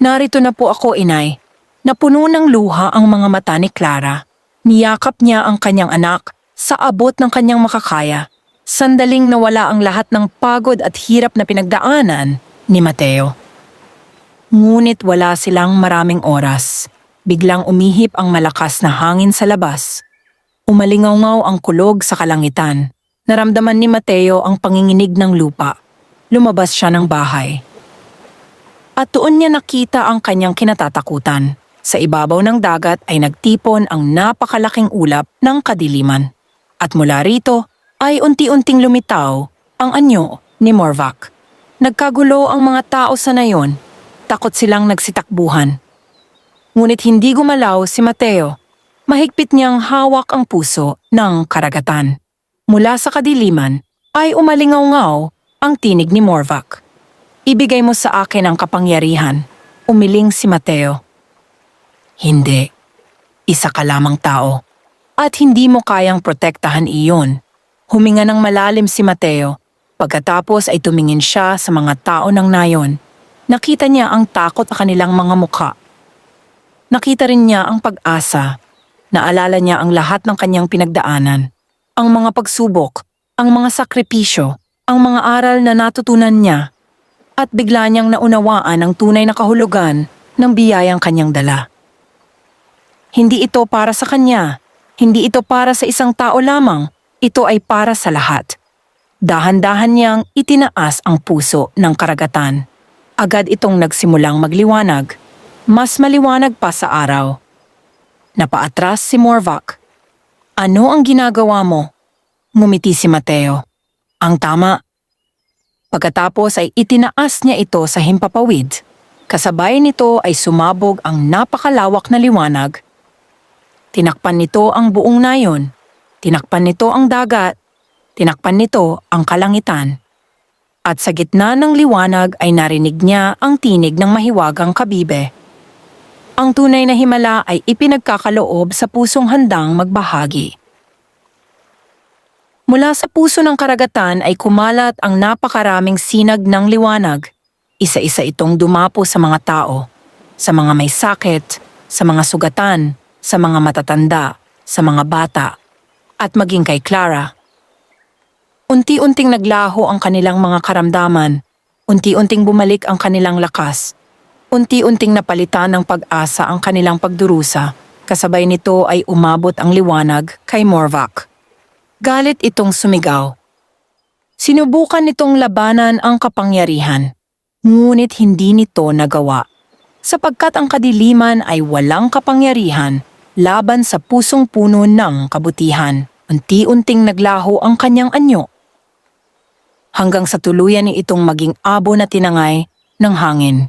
"Narito na po ako, inay." Napuno ng luha ang mga mata ni Clara. Niyakap niya ang kanyang anak sa abot ng kanyang makakaya. Sandaling nawala ang lahat ng pagod at hirap na pinagdaanan ni Mateo. Ngunit wala silang maraming oras. Biglang umihip ang malakas na hangin sa labas. Umalingaw ang kulog sa kalangitan. Naramdaman ni Mateo ang panginginig ng lupa. Lumabas siya ng bahay. At doon niya nakita ang kanyang kinatatakutan. Sa ibabaw ng dagat ay nagtipon ang napakalaking ulap ng kadiliman. At mula rito ay unti-unting lumitaw ang anyo ni Morvac. Nagkagulo ang mga tao sa nayon. Takot silang nagsitakbuhan. Ngunit hindi gumalaw si Mateo. Mahigpit niyang hawak ang puso ng karagatan. Mula sa kadiliman ay umalingaw ang tinig ni Morvac. "Ibigay mo sa akin ang kapangyarihan." Umiling si Mateo. "Hindi. Isa ka lamang tao. At hindi mo kayang protektahan iyon." Huminga ng malalim si Mateo. Pagkatapos ay tumingin siya sa mga tao ng nayon. Nakita niya ang takot sa kanilang mga mukha. Nakita rin niya ang pag-asa. Naalala niya ang lahat ng kanyang pinagdaanan. Ang mga pagsubok, ang mga sakripisyo, ang mga aral na natutunan niya. At bigla niyang naunawaan ang tunay na kahulugan ng biyayang kanyang dala. Hindi ito para sa kanya. Hindi ito para sa isang tao lamang. Ito ay para sa lahat. Dahan-dahan niyang itinaas ang puso ng karagatan. Agad itong nagsimulang magliwanag. Mas maliwanag pa sa araw. Napaatras si Morvac. "Ano ang ginagawa mo?" Ngumiti si Mateo. "Ang tama." Pagkatapos ay itinaas niya ito sa himpapawid. Kasabay nito ay sumabog ang napakalawak na liwanag. Tinakpan nito ang buong nayon. Tinakpan nito ang dagat. Tinakpan nito ang kalangitan. At sa gitna ng liwanag ay narinig niya ang tinig ng mahiwagang kabibe. Ang tunay na himala ay ipinagkakaloob sa pusong handang magbahagi. Mula sa puso ng karagatan ay kumalat ang napakaraming sinag ng liwanag. Isa-isa itong dumapo sa mga tao, sa mga may sakit, sa mga sugatan, sa mga matatanda, sa mga bata, at maging kay Clara. Unti-unting naglaho ang kanilang mga karamdaman, unti-unting bumalik ang kanilang lakas, unti-unting napalitan ng pag-asa ang kanilang pagdurusa, kasabay nito ay umabot ang liwanag kay Morvac. Galit itong sumigaw. Sinubukan nitong labanan ang kapangyarihan, ngunit hindi nito nagawa, sapagkat ang kadiliman ay walang kapangyarihan laban sa pusong puno ng kabutihan. Unti-unting naglaho ang kanyang anyo, hanggang sa tuluyan ni itong maging abo na tinangay ng hangin.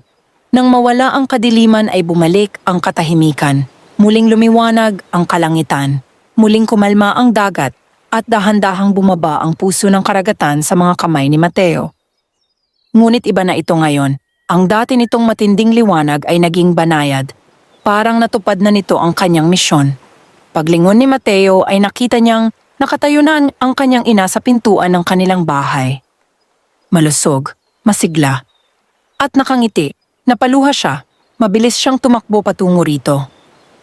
Nang mawala ang kadiliman ay bumalik ang katahimikan, muling lumiwanag ang kalangitan, muling kumalma ang dagat, at dahan-dahang bumaba ang puso ng karagatan sa mga kamay ni Mateo. Ngunit iba na ito ngayon. Ang dati nitong matinding liwanag ay naging banayad. Parang natupad na nito ang kanyang misyon. Paglingon ni Mateo ay nakita niyang nakatayo na ang kanyang ina sa pintuan ng kanilang bahay. Malusog, masigla, at nakangiti. Napaluha siya. Mabilis siyang tumakbo patungo rito.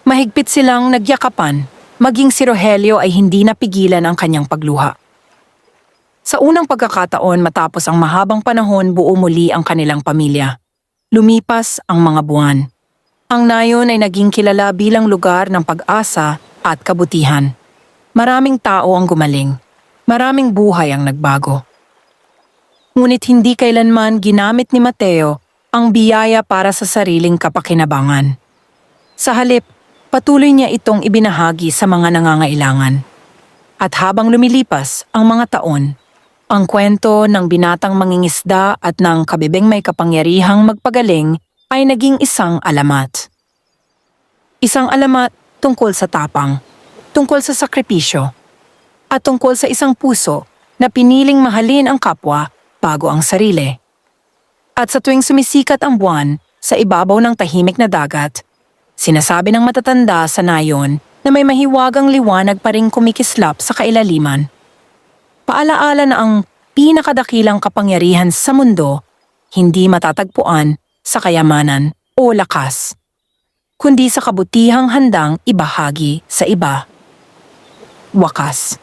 Mahigpit silang nagyakapan. Maging si Rogelio ay hindi napigilan ang kanyang pagluha. Sa unang pagkakataon matapos ang mahabang panahon, buo muli ang kanilang pamilya. Lumipas ang mga buwan. Ang nayon ay naging kilala bilang lugar ng pag-asa at kabutihan. Maraming tao ang gumaling. Maraming buhay ang nagbago. Ngunit hindi kailanman ginamit ni Mateo ang biyaya para sa sariling kapakinabangan. Sa halip, patuloy niya itong ibinahagi sa mga nangangailangan. At habang lumilipas ang mga taon, ang kwento ng binatang mangingisda at ng kabibeng may kapangyarihang magpagaling ay naging isang alamat. Isang alamat tungkol sa tapang, tungkol sa sakripisyo, at tungkol sa isang puso na piniling mahalin ang kapwa bago ang sarili. At sa tuwing sumisikat ang buwan sa ibabaw ng tahimik na dagat, sinasabi ng matatanda sa nayon na may mahiwagang liwanag pa ring kumikislap sa kailaliman. Paalaala na ang pinakadakilang kapangyarihan sa mundo hindi matatagpuan sa kayamanan o lakas, kundi sa kabutihang handang ibahagi sa iba. Wakas.